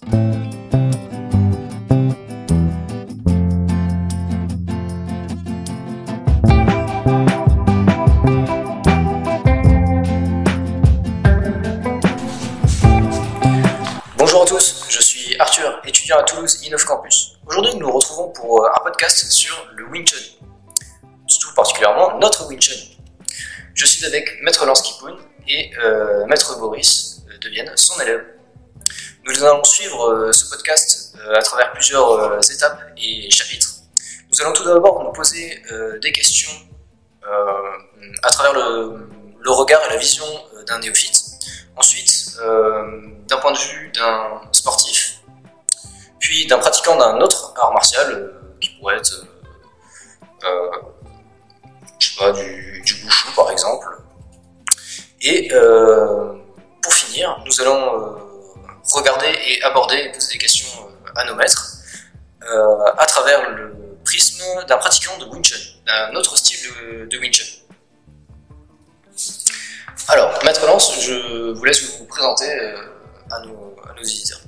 Bonjour à tous, je suis Arthur, étudiant à Toulouse Innov Campus. Aujourd'hui, nous nous retrouvons pour un podcast sur le Wing Chun, tout particulièrement notre Wing Chun. Je suis avec Maître Lance Kipoun et Maître Boris de Vienne, son élève. Nous allons suivre ce podcast à travers plusieurs étapes et chapitres. Nous allons tout d'abord nous poser des questions à travers le regard et la vision d'un néophyte. Ensuite, d'un point de vue d'un sportif, puis d'un pratiquant d'un autre art martial qui pourrait être je sais pas, du wushu par exemple. Et pour finir, nous allons regarder et aborder et poser des questions à nos maîtres à travers le prisme d'un pratiquant de Wing Chun, d'un autre style de Wing Chun. Alors, Maître Lance, je vous laisse vous présenter à nos éditeurs.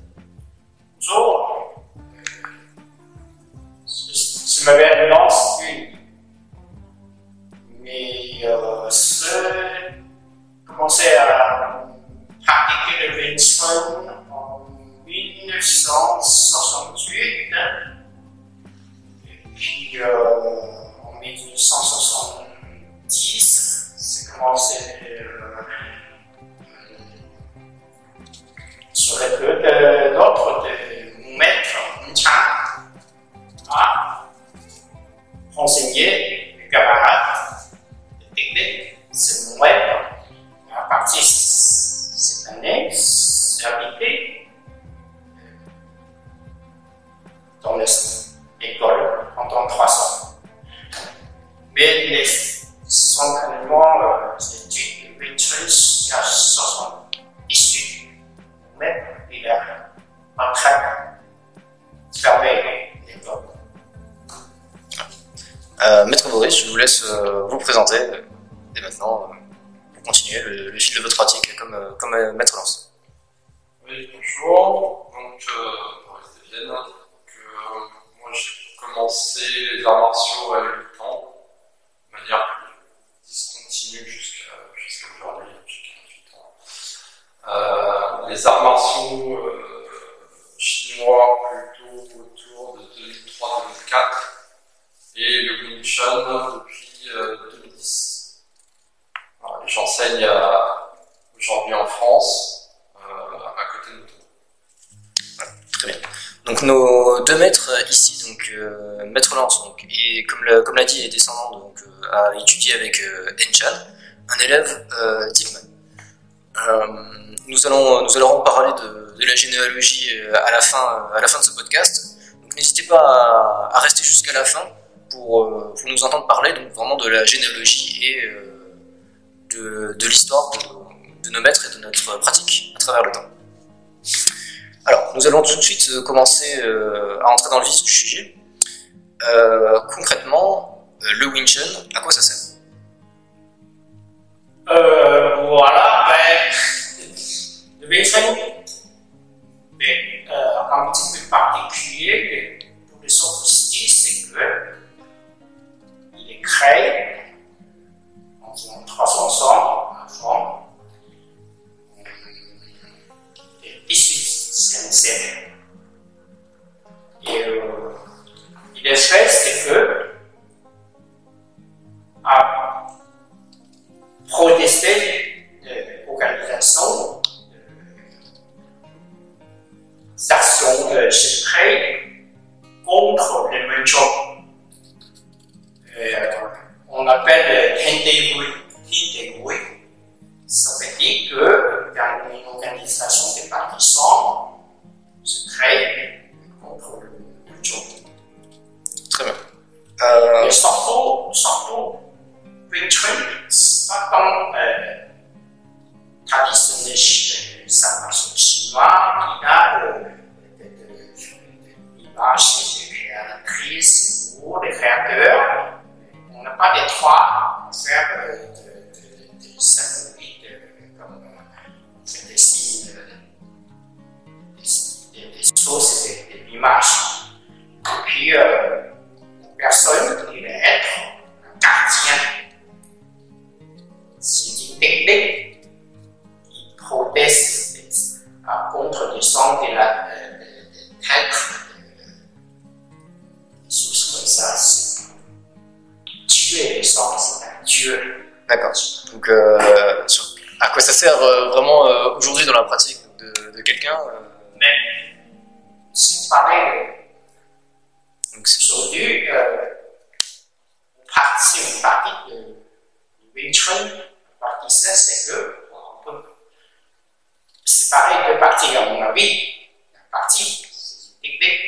Bonjour, je m'appelle Lance, mais j'ai commencé à pratiquer le Wing Chun en 1968, et puis en 1970, j'ai commencé sur les deux de l'autre de mon maître Chan à enseigner les camarades de technique. C'est mon maître. À partir de cette année, j'ai habité dans l'école pendant 3 ans. Mais les entraînements, les études de Wing Chun sont issus. Mais il est en train de fermer l'école. Maître Boris, je vous laisse vous présenter et maintenant pour continuer le fil de votre pratique comme Maître Lance. Oui, bonjour. Donc, Boris de Vienne. Moi, j'ai commencé les arts martiaux à 8 ans, de manière plus discontinue jusqu'à aujourd'hui, depuis 48 ans. Les arts martiaux chinois plutôt autour de 2003-2004 et le Wing Chun depuis 2010. Alors, j'enseigne aujourd'hui en France, à côté de Montauban. Voilà, très bien. Donc nos deux maîtres ici, donc Maître Lance, donc, et comme l'a dit, est descendant, donc a étudié avec Enchan, un élève d'Igman. Nous allons parler de la généalogie à la fin de ce podcast. Donc n'hésitez pas à rester jusqu'à la fin pour nous entendre parler donc vraiment de la généalogie et de l'histoire de nos maîtres et de notre pratique à travers le temps. Alors, nous allons tout de suite commencer à entrer dans le vif du sujet. Concrètement, le Wing Chun, à quoi ça sert? Voilà, le Wing Chun, un petit peu particulier pour les sophistes, c'est qu'il est créé environ 300 ans avant, des 18e siècle. Et il est fait, c'est que à protester l'organisation d'actions secrètes contre les méchants. On appelle Hindegui. Ça veut dire qu'il y a une organisation des partisans secrètes contre le méchant. Très bien. Et surtout, Wing Chun, c'est pas comme traditionnel ça chinois, il a l'image des créatrices, des créateurs. On n'a pas des trois à faire de symboliques comme on fait des signes, des image. Et puis, la personne qui va être un gardien. C'est une technique qui proteste contre les sons de la tête, des choses comme ça. C'est tuer les sons, c'est un tueur. D'accord. Donc, à quoi ça sert vraiment aujourd'hui dans la pratique de quelqu'un Mais si vous parlez donc, aujourd'hui, c'est une partie de Wing Chun. La partie ça, c'est que on peut séparer deux parties, à mon avis. La partie, c'est une technique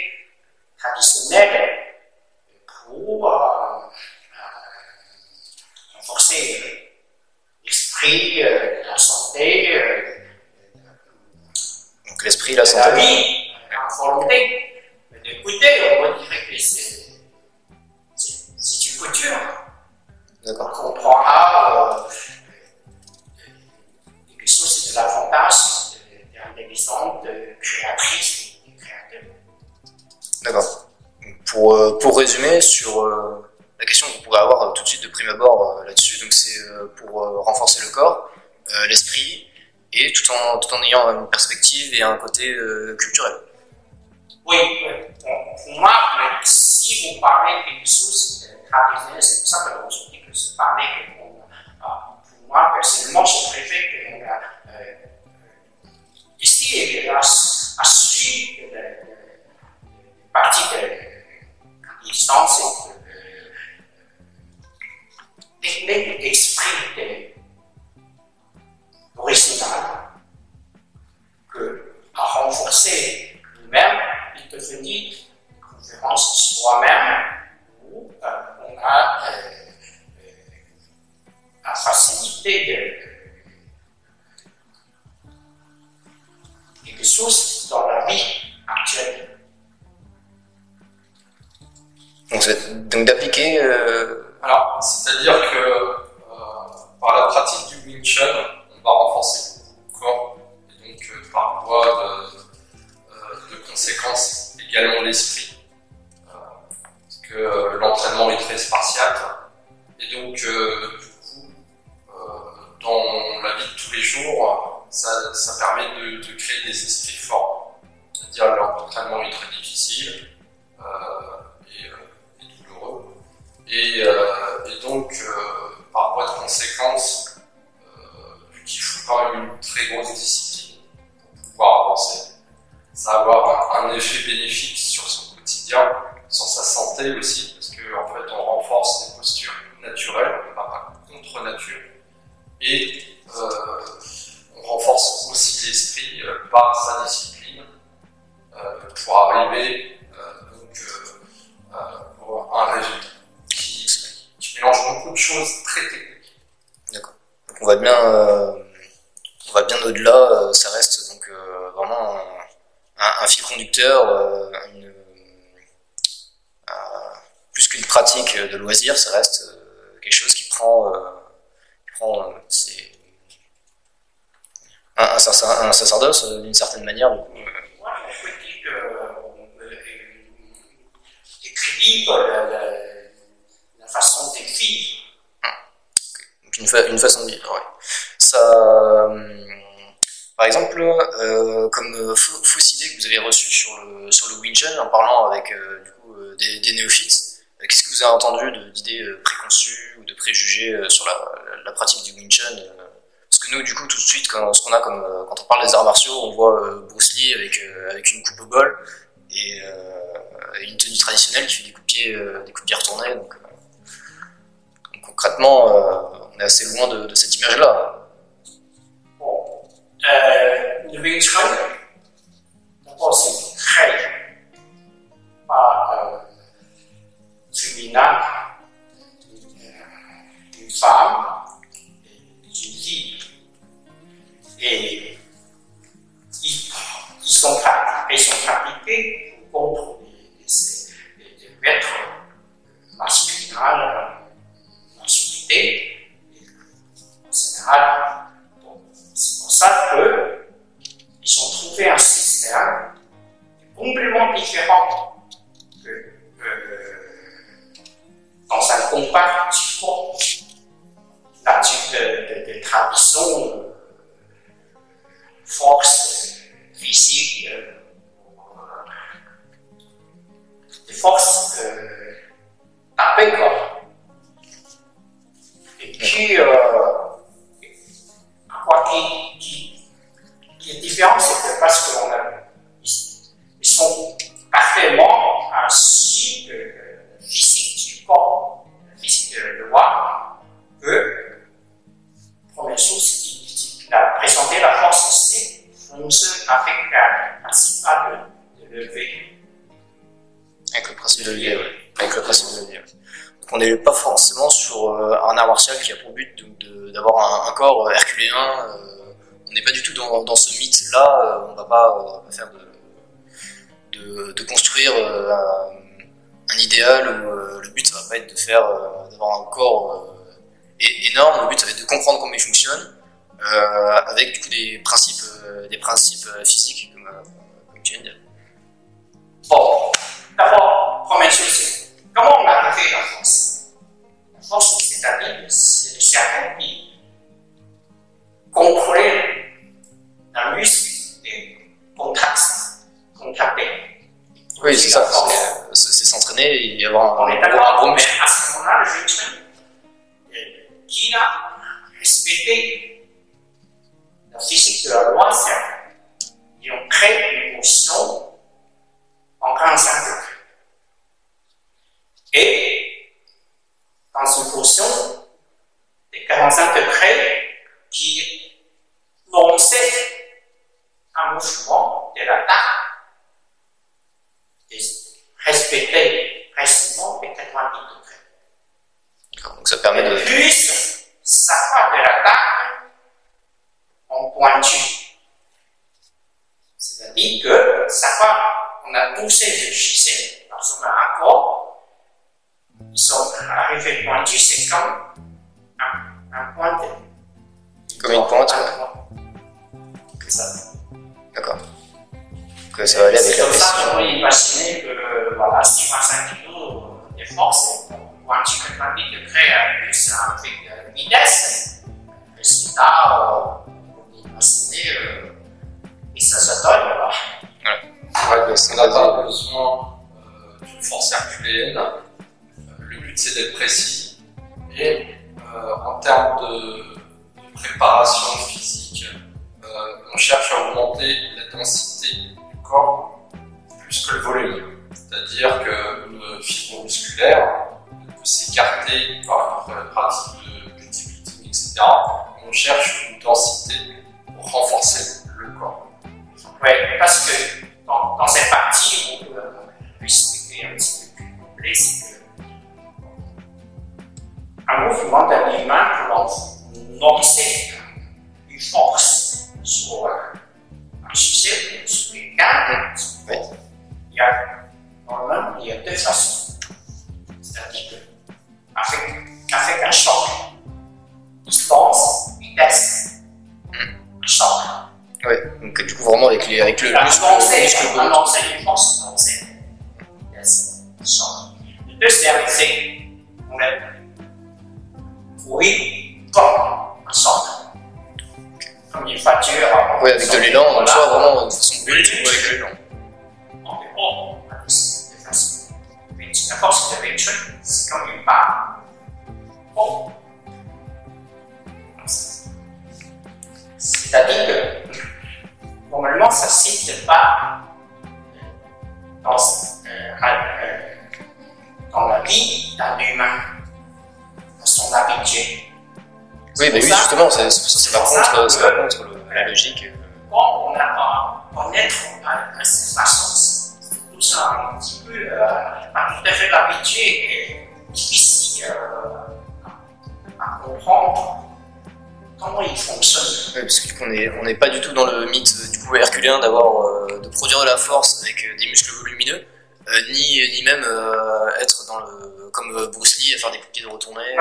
traditionnelle pour renforcer l'esprit, la santé, donc l'esprit, la la santé. vie, la volonté. Mais d'écouter, on va dire que c'est une couture. D'accord. On comprendra quelque chose de l'avantage de l'intelligence créatrice et créateur. D'accord. Pour résumer sur la question que vous pourrez avoir tout de suite de prime abord là-dessus, donc c'est pour renforcer le corps, l'esprit, et tout en ayant une perspective et un côté culturel. Oui, pour moi, si vous parlez de quelque chose de traditionnel, c'est pour ça que je dis que c'est parler que pour moi, personnellement, je préfère que ici, à suivre la partie de distance et technique d'esprit original que à renforcer nous-mêmes et devenir conférence soi-même où on a la facilité de quelque chose dans la vie actuelle. Donc d'appliquer. Alors, c'est-à-dire que par la pratique du Wing Chun, on va renforcer le corps et donc par voie de conséquence également l'esprit, parce que l'entraînement est très spartiate et donc du coup dans la vie de tous les jours ça permet de créer des esprits forts, c'est-à-dire l'entraînement est très difficile et douloureux et donc par voie de conséquence vu qu'il faut quand même une très grosse discipline pour pouvoir avancer, ça va avoir un effet bénéfique sur son quotidien, sur sa santé aussi, parce qu'en fait on renforce les postures naturelles, on va pas contre nature, et on renforce aussi l'esprit par sa discipline pour arriver pour un résultat qui mélange beaucoup de choses très techniques. D'accord. Donc on va bien au-delà. Ça reste donc vraiment un fil conducteur, plus qu'une pratique de loisir, ça reste quelque chose qui prend un sacerdoce d'une certaine manière. Du coup, Moi, je peux dire équilibre la façon de vivre. donc une façon de vivre. Ouais. Ça, par exemple, comme fausse idée que vous avez reçue sur le Wing Chun en parlant avec du coup, des néophytes, qu'est-ce que vous avez entendu d'idées préconçues ou de préjugés sur la pratique du Wing Chun parce que nous, du coup, tout de suite, quand on parle des arts martiaux, on voit Bruce Lee avec une coupe au bol et une tenue traditionnelle qui fait des coups de pied retournés. Donc concrètement, on est assez loin de cette image-là. Bon, le Wing Chun, d'abord, c'est très féminin, une femme, une fille. Et ils sont pratiqués contre les maîtres masculins, masculinité. En général, bon, c'est pour ça qu'ils ont trouvé un système complètement différent taper, quoi. Et puis, quoi qui est différent, c'est que parce qu'ils sont parfaitement ainsi de physique du corps, physique de l'homme, que, première chose qu'il a présenté la force, c'est fonctionne avec un principe de lever. Avec le principe de levier, oui. Avec le principe de levier. Donc on n'est pas forcément sur un art martial qui a pour but d'avoir un corps herculéen. On n'est pas du tout dans ce mythe-là. On va pas faire de construire un idéal où le but ça va pas être de faire d'avoir un corps énorme. Le but ça va être de comprendre comment il fonctionne avec du coup des principes physiques comme tu viens de dire. Bon, d'abord, première chose, c'est comment on a fait la force? La force, c'est-à-dire c'est le cerveau qui contrôle la muscle et contacter. Oui, c'est ça, c'est s'entraîner et avoir on est d'accord, mais à ce moment-là, le jeune qui a respecté la physique de la loi, c'est qu'ils ont créé une position en 45 degrés. Et dans une position de 45 degrés qui lançait un mouvement de l'attaque et respectait précisément les 90 degrés. Donc ça permet de... Plus ça part de l'attaque en pointu. C'est-à-dire que ça part, on a poussé le gisé dans son accord, ils sont arrivés pointus, c'est comme un point de... Comme une pointe, C'est ça. D'accord. Que ça va aller avec la précision. C'est comme ça qu'on peut imaginer que, voilà, 6,5 kg de force, pointu 90 degrés plus un truc de vitesse, résultat, on peut imaginer, et ça se donne, voilà. Ouais, on n'a pas besoin d'une force herculéenne. Le but c'est d'être précis. Et en termes de préparation physique, on cherche à augmenter la densité du corps plus que le volume. C'est-à-dire qu'une fibre musculaire peut s'écarter par la pratique de multipliting, etc. On cherche une densité pour renforcer le corps. Oui, parce que dans cette partie, on peut expliquer un petit peu plus complet, c'est qu'un mouvement d'un humain peut lancer une force sur un sujet, sur quelqu'un. Normalement, il y a deux façons. C'est-à-dire qu'avec un choc, distance, vitesse, un choc. Oui, donc du coup vraiment avec le muscle. On a lancé une force lancée. Yes. Le deuxième, c'est on a oui, comme un choc. Comme une voiture. Oui, avec de l'élan, on soit vraiment de façon brute ou avec de l'élan. On a deux façons. La force de Rachel, c'est comme une barre. Bon. C'est-à-dire que normalement, ça ne cite pas dans la vie d'un humain, dans son habitude. Oui, bah oui, justement, ça va contre la logique. Quand on n'a pas connaître à cette façon, c'est tout ça un petit peu pas tout à fait l'habitude et difficile à comprendre. Comment il fonctionne? Oui, parce que du coup, on n'est pas du tout dans le mythe du coup herculéen de produire de la force avec des muscles volumineux, ni même être dans comme Bruce Lee à faire des coups de pied de retournée,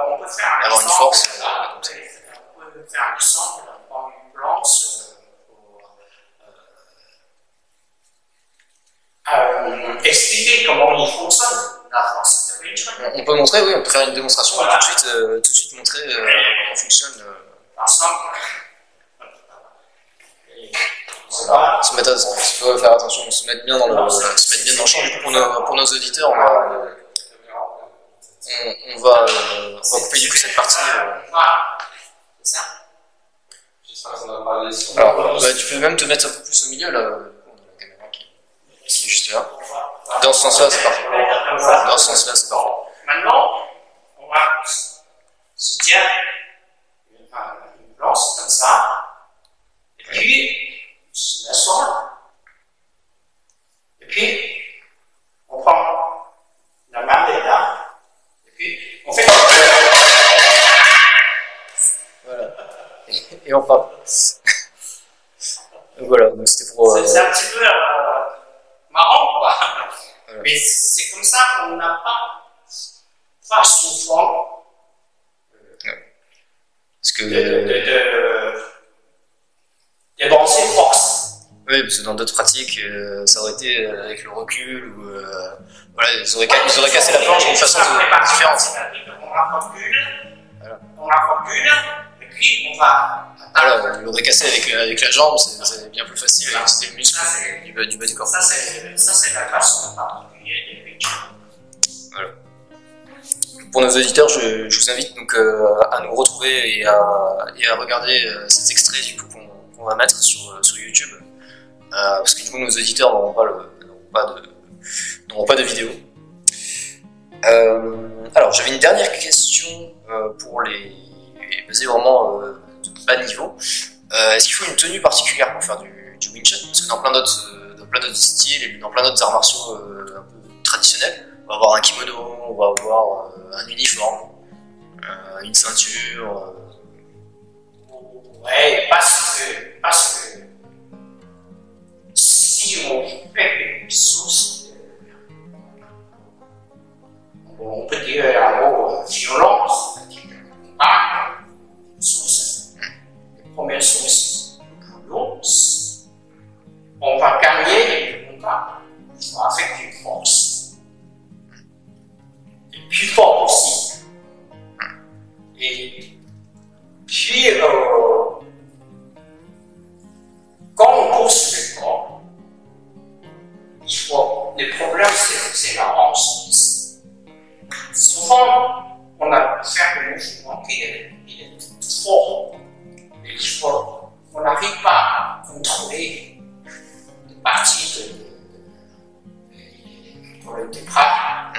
on peut faire avoir une force. On peut faire un exemple dans une planche pour expliquer comment il fonctionne la force de Rachel. On peut montrer, oui, on peut faire une démonstration et tout de suite montrer comment fonctionne. Ensemble. Voilà. Il faut faire attention, se mettre bien dans le champ. Du coup, pour nos auditeurs, on va couper du coup cette partie. Voilà. C'est ça? J'espère qu'on a parlé sur. Alors, tu peux même te mettre un peu plus au milieu là. La caméra qui est juste là. Dans ce sens-là, c'est parfait. Dans ce sens-là, c'est parfait. Maintenant, on va se dire une planche comme ça, et puis on se met sur là. Et puis, on prend la main là, et puis on fait. Voilà. Et on part. Voilà, donc c'était pour. C'est un petit peu marrant, quoi. Voilà. Mais c'est comme ça qu'on n'a pas souvent Parce que. des pensées forces. Oui, parce que dans d'autres pratiques, ça aurait été avec le recul ou. Voilà, ils auraient cassé la planche d'une façon différente. On la recule, et puis on va. Voilà, ils l'auraient cassé avec la jambe, c'est bien plus facile à utiliser le muscle du bas du corps. Ça, c'est la façon particulière des rituels. Voilà. Pour nos auditeurs, je vous invite donc à nous retrouver et à regarder cet extrait du coup qu'on va mettre sur YouTube, parce que du coup nos auditeurs n'auront pas de vidéo. Alors j'avais une dernière question pour les basés vraiment de bas niveau. Est-ce qu'il faut une tenue particulière pour faire du Wing Chun? Parce que dans plein d'autres styles et dans plein d'autres arts martiaux un peu traditionnels, on va avoir un kimono, on va avoir un uniforme, une ceinture. Ouais, parce que si on fait une source, on peut dire un mot violence, c'est-à-dire qu'on parle d'une source, la première source, violence, on va gagner le combat avec une force. Et plus fort aussi. Et puis, quand on pousse le corps, le problème c'est la hanche. Souvent, on a fait un mouvement qui est fort. On n'arrive pas à contrôler les parties des bras.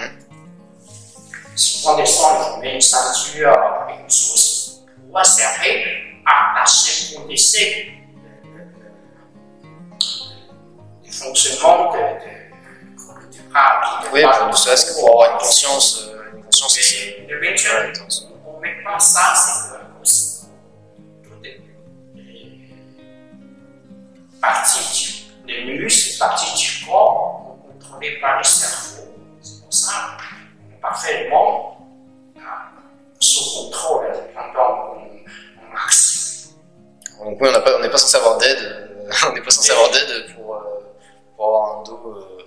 Souvent, des gens met une ceinture avec une source pour va servir à lâcher pour laisser le fonctionnement du bras. Oui, ne serait-ce que pour avoir une conscience Mais le Wing Chun, on ne met pas ça, c'est que toutes les parties, les muscles, les parties du corps sont contrôlées par le cerveau. C'est pour ça qu'on est parfaitement sous contrôle pendant on marche. Donc oui, on n'est pas censé avoir d'aide. On n'est pas censé avoir d'aide pour avoir un dos.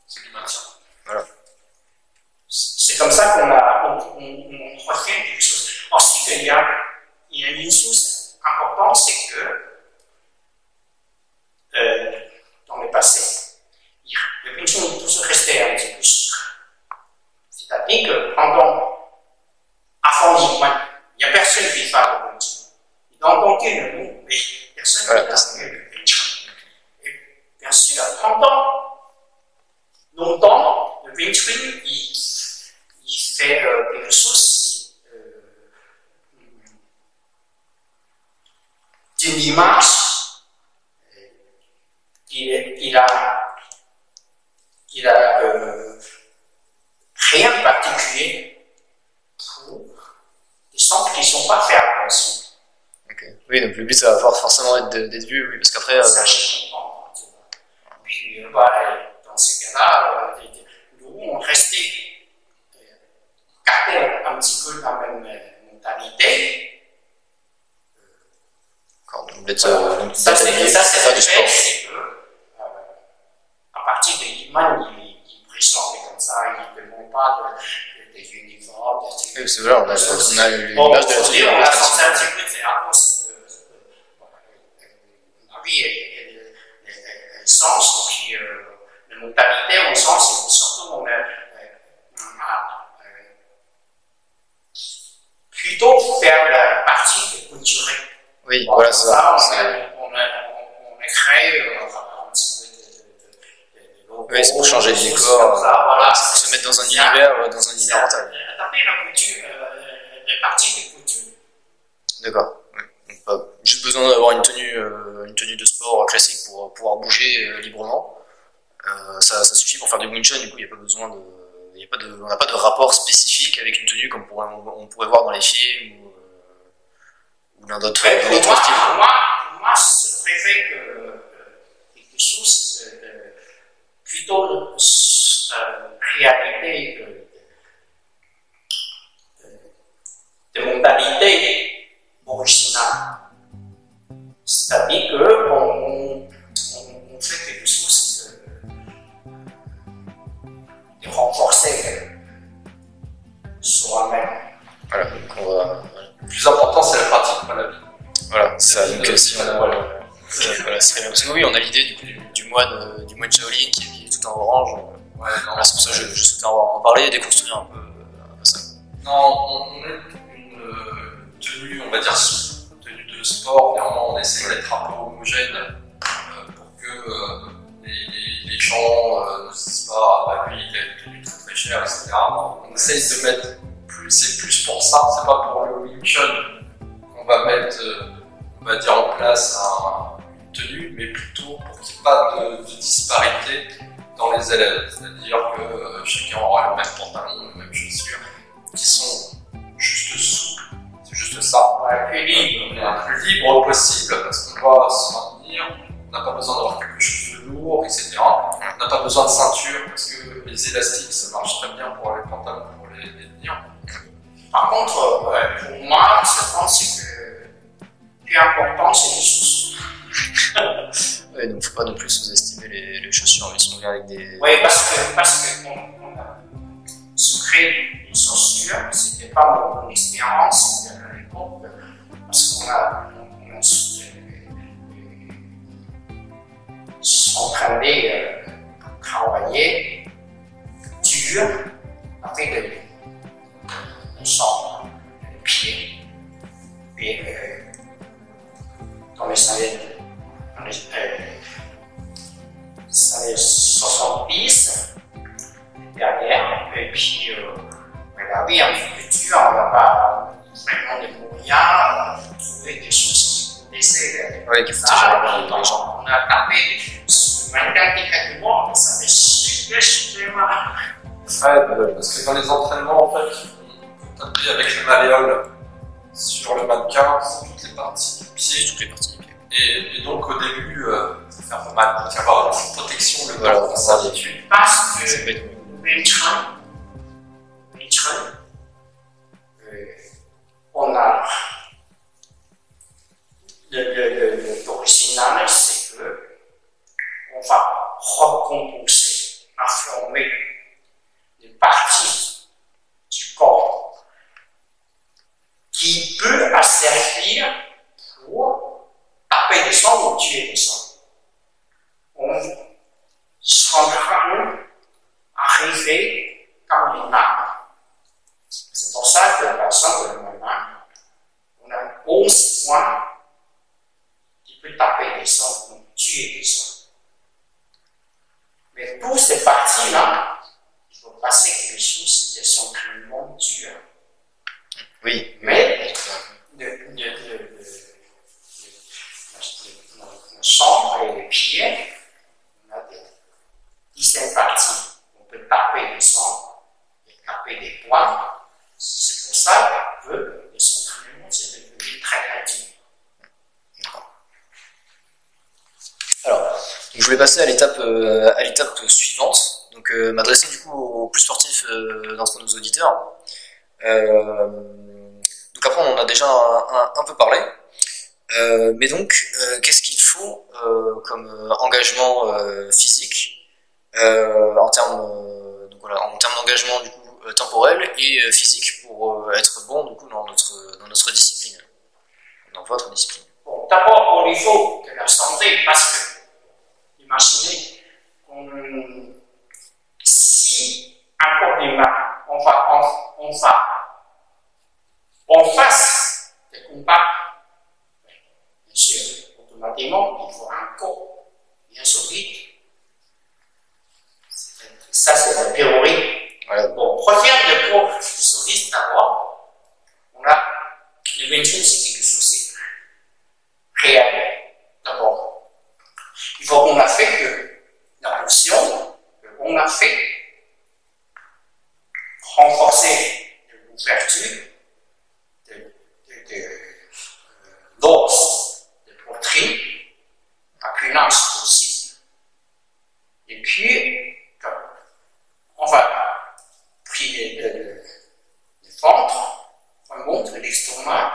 C'est du maintien. Voilà. C'est comme ça qu'on refait quelque chose. Ensuite, il y a une chose importante, c'est que dans le passé, le Wing Chun est toujours resté un petit peu secret. C'est-à-dire que avant Yigman, il n'y a personne qui parle de Wing Chun. Dans aucun mot, mais personne qui parle de Wing Chun. Et bien sûr, pendant longtemps, le Wing Chun, il fait quelque chose d'une image. Il a rien de particulier pour des centres qui ne sont pas faits attention. Okay. Oui, donc le but ça va forcément être d'être vu, oui, parce qu'après. Ça, je comprends. Puis, dans ces cas-là, nous, on restait gardé un petit peu la même mentalité. Ça, c'est du sport. C'est que, à partir de Yigman, il présente comme ça, il ne demande pas des uniformes. Oui, c'est vrai, on a l'image de la tenue. On a senti un petit peu, c'est à cause la vie et le sens, et puis la mentalité, on sent, c'est surtout on a Oui, Bon, voilà, c'est ça. on a créé un petit peu de logos, Oui, c'est pour changer le des choses décor, comme ça, voilà. c'est pour se mettre dans un univers mental. Taper la couture, les parties des coutures. D'accord. Oui. Donc, pas juste besoin d'avoir une tenue de sport classique pour pouvoir bouger librement. Ça suffit pour faire du Wing Chun. Du coup, il n'y a pas besoin de, on n'a pas de rapport spécifique avec une tenue comme on pourrait voir dans les films ou dans d'autres styles. Pour moi, je préfère quelque chose plutôt réalité de mentalité originale. C'est-à-dire qu'on fait quelque chose de renforcer soi-même. Voilà, donc on va. Le plus important, c'est la pratique, pas la vie. Voilà, c'est ça. Donc, si on a, voilà, c'est très bien. Parce que oui, on a l'idée du moine Shaolin qui est habillé tout en orange. Ouais, non, Voilà, c'est pour ça que je souhaitais en parler et déconstruire un peu ça. non, on est une tenue, on va dire, une tenue de sport. Néanmoins, on essaie d'être un peu homogène pour que les gens ne se disent pas, ah bah lui, il a une tenue très très chère, etc. On essaye de mettre plus, c'est plus pour ça, c'est pas pour le Wing Chun qu'on va mettre, on va dire, en place une tenue, mais plutôt pour qu'il n'y ait pas de disparité dans les élèves. C'est-à-dire que chacun aura le même pantalon, les mêmes chaussures, qui sont juste souples, c'est juste ça. Plus libre. Le plus libre possible, parce qu'on va se maintenir, on n'a pas besoin d'avoir quelque chose de lourd, etc. On n'a pas besoin de ceinture, parce que les élastiques, ça marche très bien pour les pantalons, pour les tenir. Par contre, pour moi, je pense que le plus important, c'est les chaussures. Ouais, donc faut pas non plus sous-estimer les chaussures, mais si on vient avec des. Oui, parce que on a se créer des chaussures, c'était pas mon expérience à l'époque, parce qu'on a s'entraîner travailler dur avec les jambes, les pieds. Et dans les années 70, derrière, et puis regardez un peu dur, on n'a pas vraiment les moyens de trouver des choses qui essaient de Ouais, qui font généralement dans les jambes. on a tapé sur le mannequin directement, ça fait super mal. Ouais, parce que dans les entraînements, en fait, on peut taper avec le malléole sur le mannequin, sur toutes les parties du pied. Toutes les parties du pied. Et donc au début, ça fait un peu mal, il faut avoir une protection, le Voilà, temps qu'on s'habitue. Parce C'est que bête. Wing Chun, on a l'original, c'est que on va recomposer, informer les parties du corps qui peut servir pour taper des sons ou tuer des sons. On s'entraîne à arriver comme une arme. C'est pour ça que, par exemple, le moment, on a 11 points qui peut taper des sons ou tuer des sons. Mais pour ces parties-là, il faut passer quelque chose de son entraînement dur. Oui. Mais la chambre et les pieds, on a des dizaines de parties. On peut taper des sons et taper des points. C'est pour ça que les entraînements, c'est devenu très dur. Alors, je voulais passer à l'étape suivante, donc m'adresser du coup aux plus sportifs d'entre nos auditeurs. Donc après, on en a déjà un peu parlé. Mais donc, qu'est-ce qu'il faut comme engagement physique en termes d'engagement du coup temporel et physique pour être bon du coup dans notre discipline, dans votre discipline. Bon, d'abord au niveau de la santé, parce que imaginez si encore demain on fasse des combats vient de cours de soliste d'abord. Le Wing Chun, c'est quelque chose, c'est réel d'abord. Il faut qu'on a fait que la position qu'on a fait renforcer l'ouverture de l'os, de poitrine, la puissance aussi. Et puis, on va prier le ventre, on montre l'estomac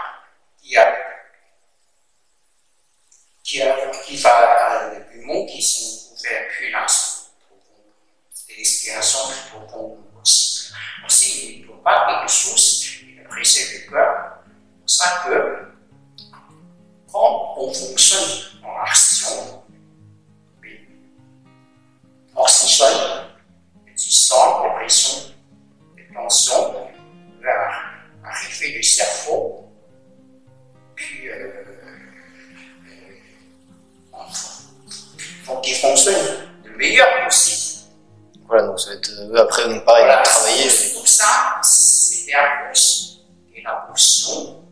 qui va les poumons qui sont ouverts, puissance, et l'expiration pour qu'on possible. Aussi, il ne faut pas quelque chose qui est pressé le cœur. C'est pour ça que quand on fonctionne en action, oxygène, tu sens la pression, les tensions vers arriver du cerveau, puis faut qu'il fonctionne le meilleur possible. Voilà, donc ça va être après, donc pareil, Voilà, travailler. tout ça, c'était à cause de la position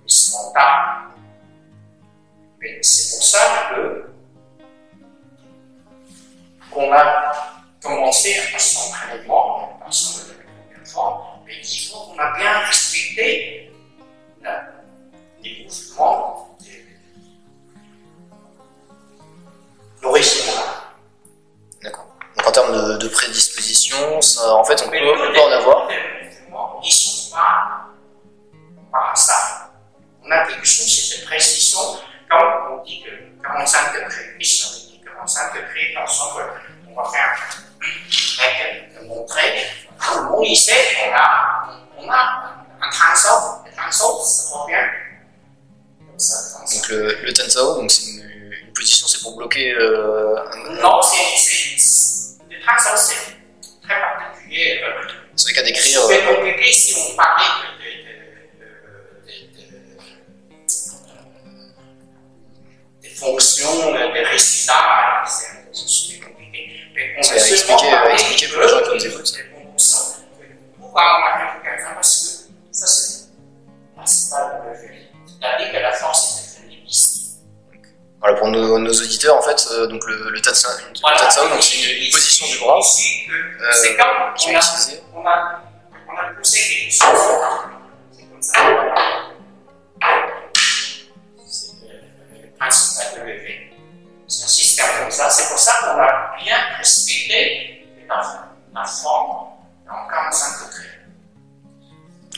spontanée. Mais c'est pour ça qu'on a commencé à s'entraînement, ensemble de la première fois, mais il faut qu'on a bien respecté les mouvements de l'original. D'accord. Donc en termes de prédisposition, ça, en fait, on peut en avoir. Les mouvements, ils ne sont pas par hasard. On a quelque chose, c'est de précision, comme on dit que 45 degrés, ici on dit 45 degrés, dans le sens qu'on va faire avec montrer. On y sait qu'on a un transo. Le transo, ça revient comme ça. Donc le Tensao, donc c'est une position, c'est pour bloquer Non, le transo, c'est très particulier. c'est le cas d'écrire. C'est compliqué si on parlait des fonctions, des résultats, c'est compliqué. Mais on C'est va expliquer pour les gens qui nous écoutent. Pourquoi on a fait quelqu'un? Parce que ça, c'est le principal de lever. C'est-à-dire que la force est devenue ici. Voilà, pour nos auditeurs, en fait, donc le Tatsao, donc c'est une position du bras c'est comme qui est utilisée. on a poussé quelque chose. C'est comme ça. C'est le principe de lever. C'est un système comme ça. C'est pour ça qu'on a bien respecté la forme en 45 degrés.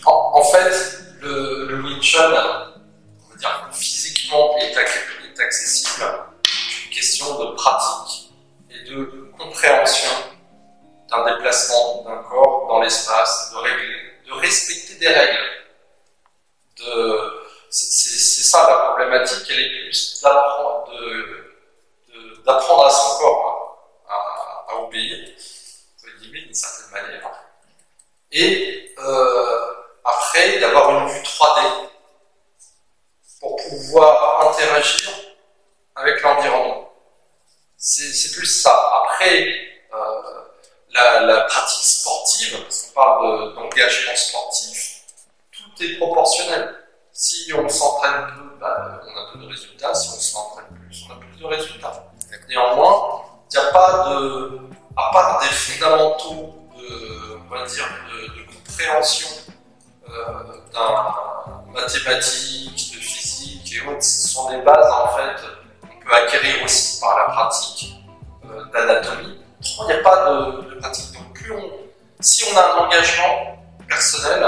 En fait, le Wing Chun, on va dire physiquement, est accessible. C'est une question de pratique et de compréhension d'un déplacement d'un corps dans l'espace, de respecter des règles. C'est ça la problématique, elle est plus d'apprendre à son corps à obéir, d'une certaine manière, et après d'avoir une vue 3D pour pouvoir interagir avec l'environnement. C'est plus ça. Après, la pratique sportive, parce qu'on parle d'engagement sportif, tout est proportionnel. Si on s'entraîne peu, on a peu de résultats. Si on s'entraîne plus, on a plus de résultats. Néanmoins, il n'y a pas à part des fondamentaux on va dire, de compréhension d'un mathématique, de physique et autres, ce sont des bases en fait qu'on peut acquérir aussi par la pratique d'anatomie. Il n'y a pas de pratique. Donc si on a un engagement personnel,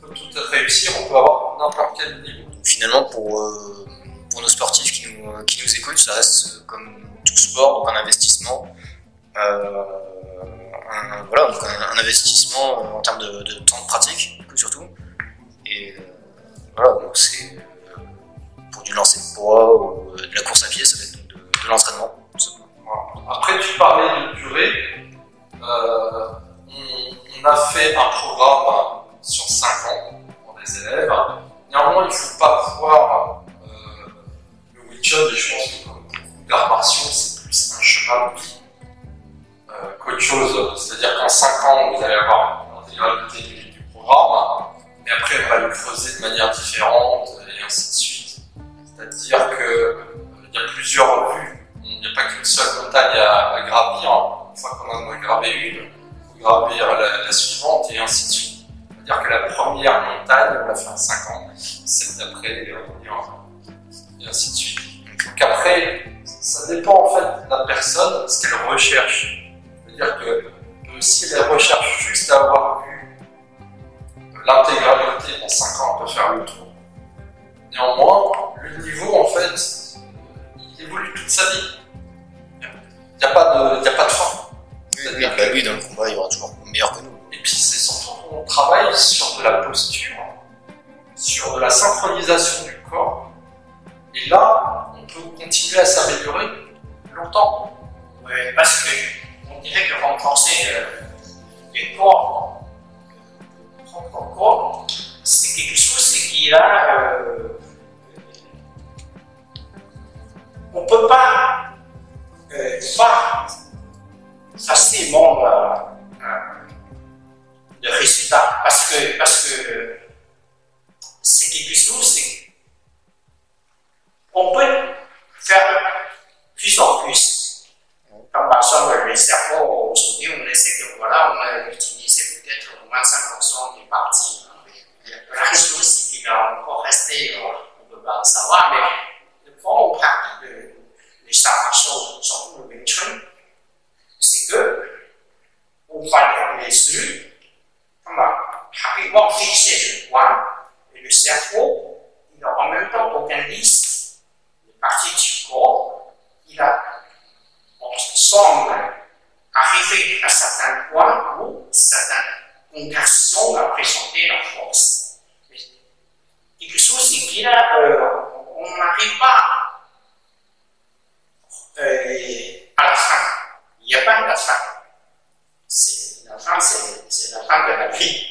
on peut tout réussir, on peut avoir n'importe quel niveau. Finalement, pour nos sportifs qui nous écoutent, ça reste comme tout sport, donc un investissement. Voilà, donc un investissement en termes de temps de pratique, surtout. Et voilà, donc c'est pour du lancer de poids ou de la course à pied, ça va être de l'entraînement. Voilà. Après, tu parlais de durée. On a fait un programme sur 5 ans pour des élèves. Néanmoins, il ne faut pas voir le Wing Chun, et je pense que comme beaucoup d'arts martiaux, c'est plus un chemin de vie qu'autre chose. C'est-à-dire qu'en 5 ans, vous allez avoir une l'intégralité du programme, mais après on va le creuser de manière différente et ainsi de suite. C'est-à-dire qu'il y a plusieurs vues, il n'y a pas qu'une seule montagne à gravir. Une fois qu'on en a gravé une, il faut gravir la suivante et ainsi de suite. C'est-à-dire que la première montagne, on l'a fait en 5 ans, celle d'après, et ainsi de suite. Donc après, ça dépend en fait de la personne, ce qu'elle recherche. C'est-à-dire que si elle recherche juste à avoir vu l'intégralité en 5 ans, on peut faire le tour. Néanmoins, le niveau en fait, il évolue toute sa vie. Il n'y a pas de fin. Oui, dans le combat, il y aura toujours meilleur que nous. Et puis c'est surtout qu'on travaille sur de la posture, sur de la synchronisation du corps. Et là, on peut continuer à s'améliorer longtemps. Oui, parce qu'on dirait que renforcer les corps, le propre corps, c'est quelque chose qui a. On ne peut pas facilement le résultat parce que c'est quelque chose on peut faire plus en plus. Comme par exemple le cerveau, aujourd'hui on essaie que voilà, on a utilisé peut-être au moins 5% des parties. La chose c'est qu'il va encore rester, on ne peut pas le savoir, mais quand on pratique les arts martiaux, surtout le Wing Chun, c'est que on va les yeux rapidement fixer le point et le cerveau, il en même temps organise les parties du corps, on semble arriver à certains points où certaines conversions va présenter la force. Mais quelque chose qui là, on n'arrive pas à la fin. Il n'y a pas de la fin. La fin, c'est la fin de la vie.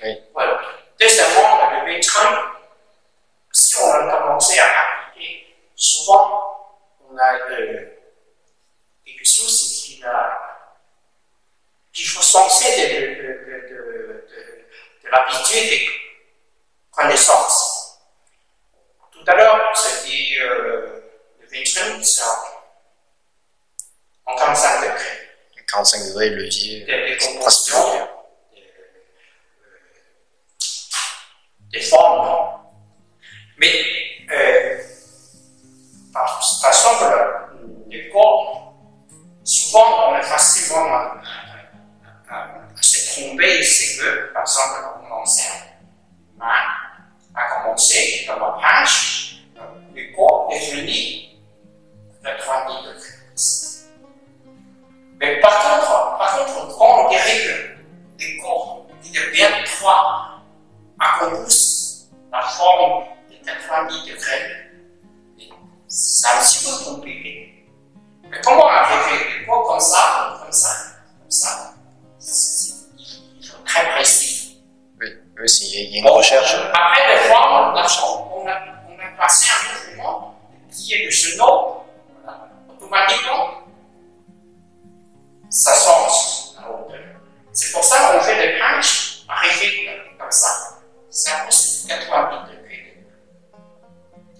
Oui. Voilà. Deuxièmement, le Wing Chun, si on a commencé à appliquer, souvent, on a quelque chose qu'il faut sortir de l'habitude des connaissances. Tout à l'heure, j'ai dit le Wing Chun, c'est en 45 degrés. 45 degrés, levier, des compositions, des formes. Mais, par exemple, le corps, souvent on est facilement à se tromper, c'est que, par exemple, on enseigne main à commencer dans la page, le corps est fini à 90 degrés. Mais par contre, quand on dirait que le corps est bien droit, à qu'on pousse la forme de 90 degrés, c'est un petit peu compliqué. Mais comment arriver le corps comme ça, il faut très précis. Oui, il y a une recherche. Après les formes, on a passé un mouvement qui est le genou, automatiquement. Ça change la hauteur. C'est pour ça qu'on fait des punches arrivés comme ça. C'est un peu sur 90 degrés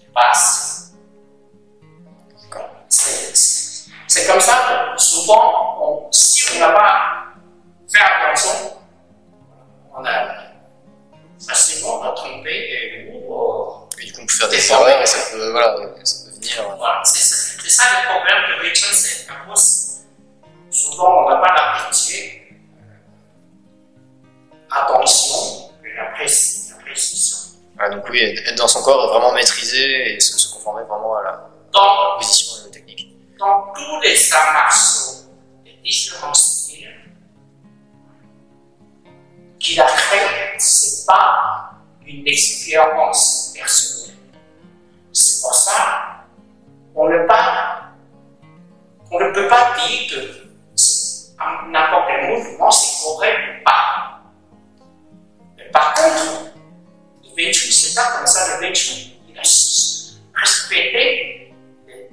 de base. C'est comme ça que souvent, si on n'a pas fait attention, on a facilement à tromper ou du coup, on peut faire des erreurs et ça peut venir. Voilà, c'est ça le problème de Wing Chun, c'est qu'à cause souvent, on n'a pas l'habitude, attention, et la précision. Ouais, donc oui, être dans son corps, vraiment maîtriser et se conformer vraiment à la position et la technique. Dans tous les arts martiaux, les différents styles, qu'il a créé, ce n'est pas une expérience personnelle. C'est pour ça qu'on ne peut pas dire que n'importe quel mouvement, c'est correct ou pas. Mais par contre, le Wing Chun, c'est pas comme ça. Le Wing Chun, il a respecté les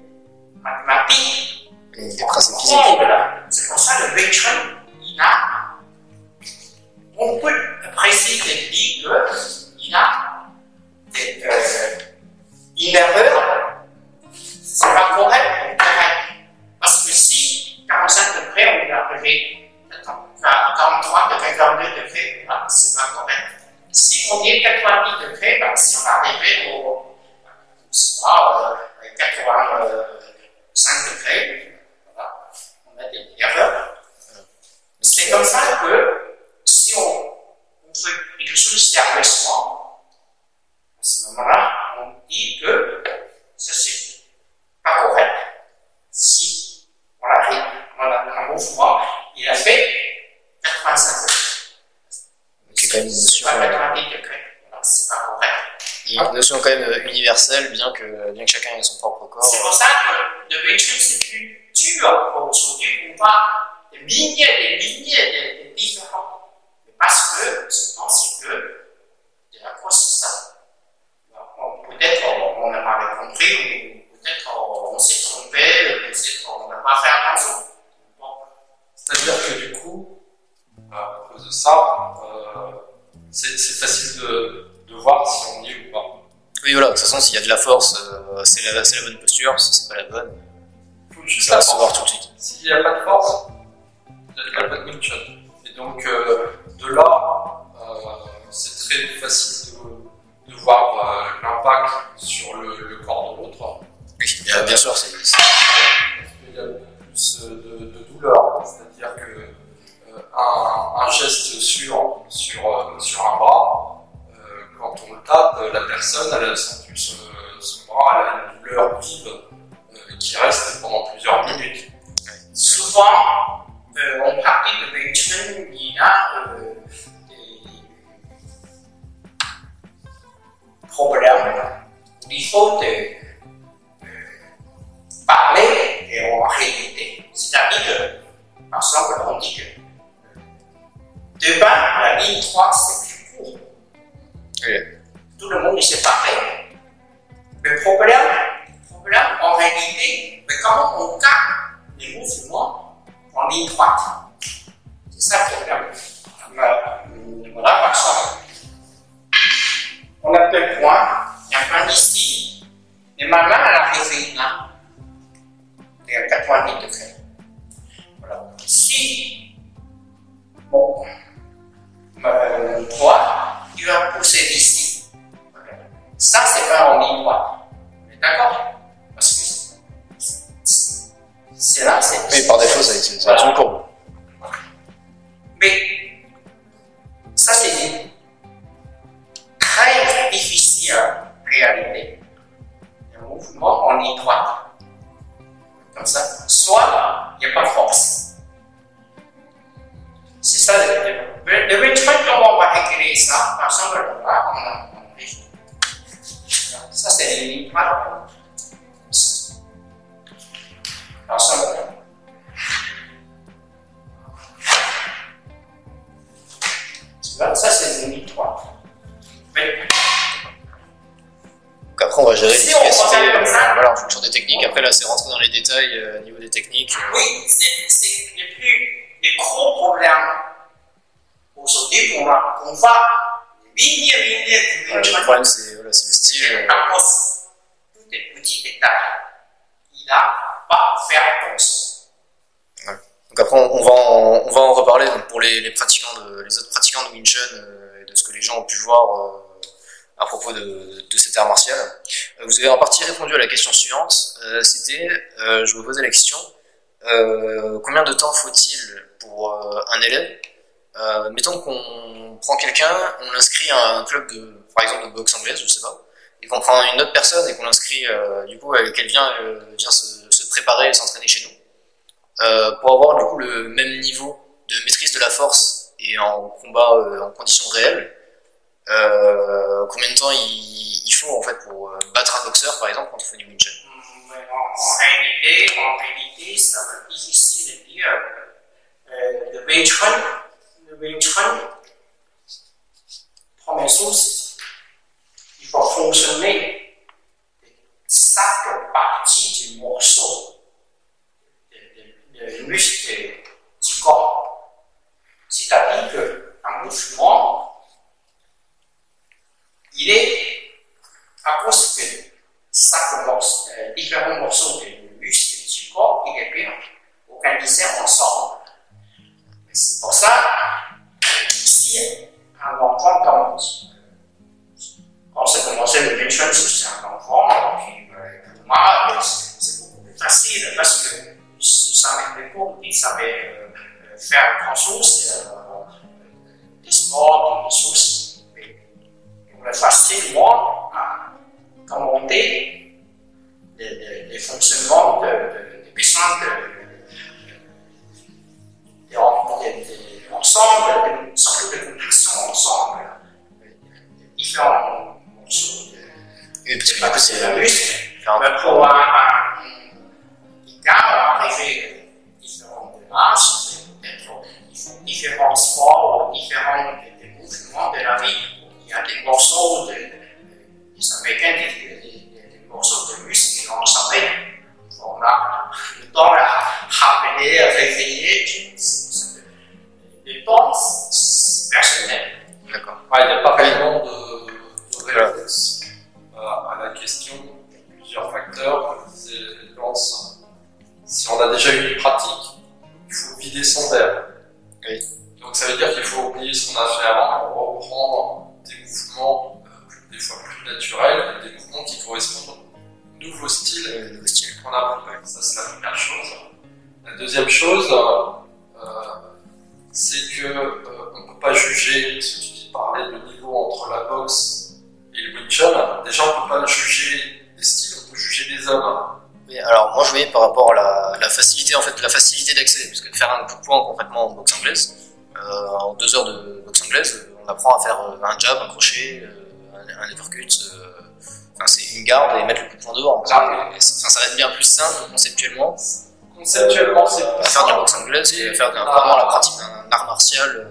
mathématiques, les principes physiques. C'est pour ça que le Wing Chun, on peut préciser dire qu'il y a une erreur, c'est pas correct, parce que si 45 degrés, on est arrivé à 43 degrés, 42 degrés, c'est pas correct. Si on dit 90 degrés, si on est arrivé au, je sais pas, 85 degrés, voilà, on a des erreurs. C'est comme ça que si on fait quelque chose sérieusement, à ce moment-là, on dit que ça c'est pas correct. Si on arrive, on a un mouvement, il a fait 85 degrés. C'est quand même une notion, pas 90 degrés, voilà, c'est pas correct. une notion quand même universelle, bien que chacun ait son propre corps. C'est pour ça que le Wing Chun c'est plus dur aujourd'hui. On va des milliers de différents. Mais parce que je pense que c'est à cause de ça. Peut-être on n'a pas compris, ou peut-être on s'est trompé, peut-être on n'a pas fait attention. Bon. C'est-à-dire que du coup, à cause de ça, c'est facile de voir si on y est ou pas. Oui, voilà, de toute façon, s'il y a de la force, c'est la bonne posture, si c'est pas la bonne, Il faut juste ça va la se voir tout de suite. S'il n'y a pas de force, il n'y a pas de Wing Chun. Et donc, de là, c'est très facile de voir l'impact sur le corps de l'autre. Oui, bien sûr, c'est. Parce qu'il y a plus de douleur. C'est-à-dire que un geste sur un bras, quand on le tape, la personne, elle a senti son bras, elle a une douleur vive qui reste pendant plusieurs minutes. Souvent, on pratique le Wing Chun, il y a des problèmes. Il faut parler et en réalité. C'est-à-dire que, par exemple, on dit que devant la ligne 3, c'est plus court. Oui. Tout le monde sait parler. Le problème, en réalité, c'est comment on capte les mouvements en ligne droite. C'est ça le problème. Voilà, par exemple, on a deux points. Il y a un point ici, et ma main, elle arrive là. Il y a 90 degrés. Voilà. Si mon poids, il va pousser d'ici. Ça, c'est pas en ligne droite. On est d'accord? Parce que c'est là, c'est. Oui, par défaut, ça va être une courbe. Mais ça, c'est très difficile à réaliser. Un mouvement en ligne droite. Comme ça. Soit il n'y a pas de force. C'est ça le Wing Chun, comment on va régler ça? Par exemple, là, on a ça, c'est les lignes droites. Par exemple, ça, c'est les lignes droites. Mais Donc après, on va gérer si on regarde comme ça, voilà, en fonction des techniques. Après, là, c'est rentrer dans les détails au niveau des techniques. oui, c'est les gros problèmes. Aujourd'hui, on va milliers de Le problème, c'est le style. à cause de tous les petits détails. Il n'a pas fait attention. Donc après, on va en reparler donc pour les autres pratiquants de Wing Chun et de ce que les gens ont pu voir à propos de cet art martial. Vous avez en partie répondu à la question suivante. C'était, je me posais la question, combien de temps faut-il pour un élève? Mettons qu'on prend quelqu'un, on l'inscrit à un club par exemple de boxe anglaise, je sais pas, et qu'on prend une autre personne et qu'on l'inscrit du coup, qu'elle vient se préparer et s'entraîner chez nous, pour avoir du coup le même niveau de maîtrise de la force et en combat en conditions réelles. Combien de temps il faut en fait pour battre un boxeur par exemple quand on fait du Wing Chun? En réalité, ça va être difficile de dire. Le Wing Chun, première chose, il faut fonctionner chaque partie du morceau de muscle du corps. C'est-à-dire qu'un mouvement que différents morceaux de muscles du corps qui répondent organisés ensemble. C'est pour ça, si un enfant commence, quand c'est commencé le Wing Chun, c'est un enfant, puis pour moi, c'est beaucoup plus facile parce que je savais l'époque, il savait faire grand chose, des sports, des choses. On est facilement à commenter les fonctionnements des besoins ensemble, surtout de contractions ensemble, différents morceaux Oui, parce que du coup, c'est de muscles. faire un Pour un gars, arriver différents âges, peut-être ils font différents sports, différents des mouvements de la vie. Il y a des morceaux des Américains, des morceaux de muscles qui ont changé. On a le temps à ramener, à réveiller. Le temps, c'est personnel. D'accord. Il n'y a pas vraiment de réponse à la question. Plusieurs facteurs, comme disait Lance. Si on a déjà eu une pratique, il faut vider son verre. Oui. Donc ça veut dire qu'il faut oublier ce qu'on a fait avant pour reprendre des mouvements des fois plus naturels, des mouvements qui correspondent au nouveau style qu'on a appris. Ça, c'est la première chose. La deuxième chose, c'est que on ne peut pas juger, si tu dis parler de niveau entre la boxe et le Wing Chun. Déjà, on ne peut pas juger des styles, on peut juger des hommes. Oui, alors moi je voyais par rapport à la facilité, en fait, la facilité d'accès, parce que faire un coup de poing concrètement en boxe anglaise, en 2 heures de boxe anglaise, on apprend à faire un jab, un crochet, un uppercut, enfin c'est une garde et mettre le coup de poing dehors. Ça reste bien plus simple conceptuellement. Conceptuellement, c'est À faire de la boxe anglaise et à faire vraiment la pratique d'un art martial.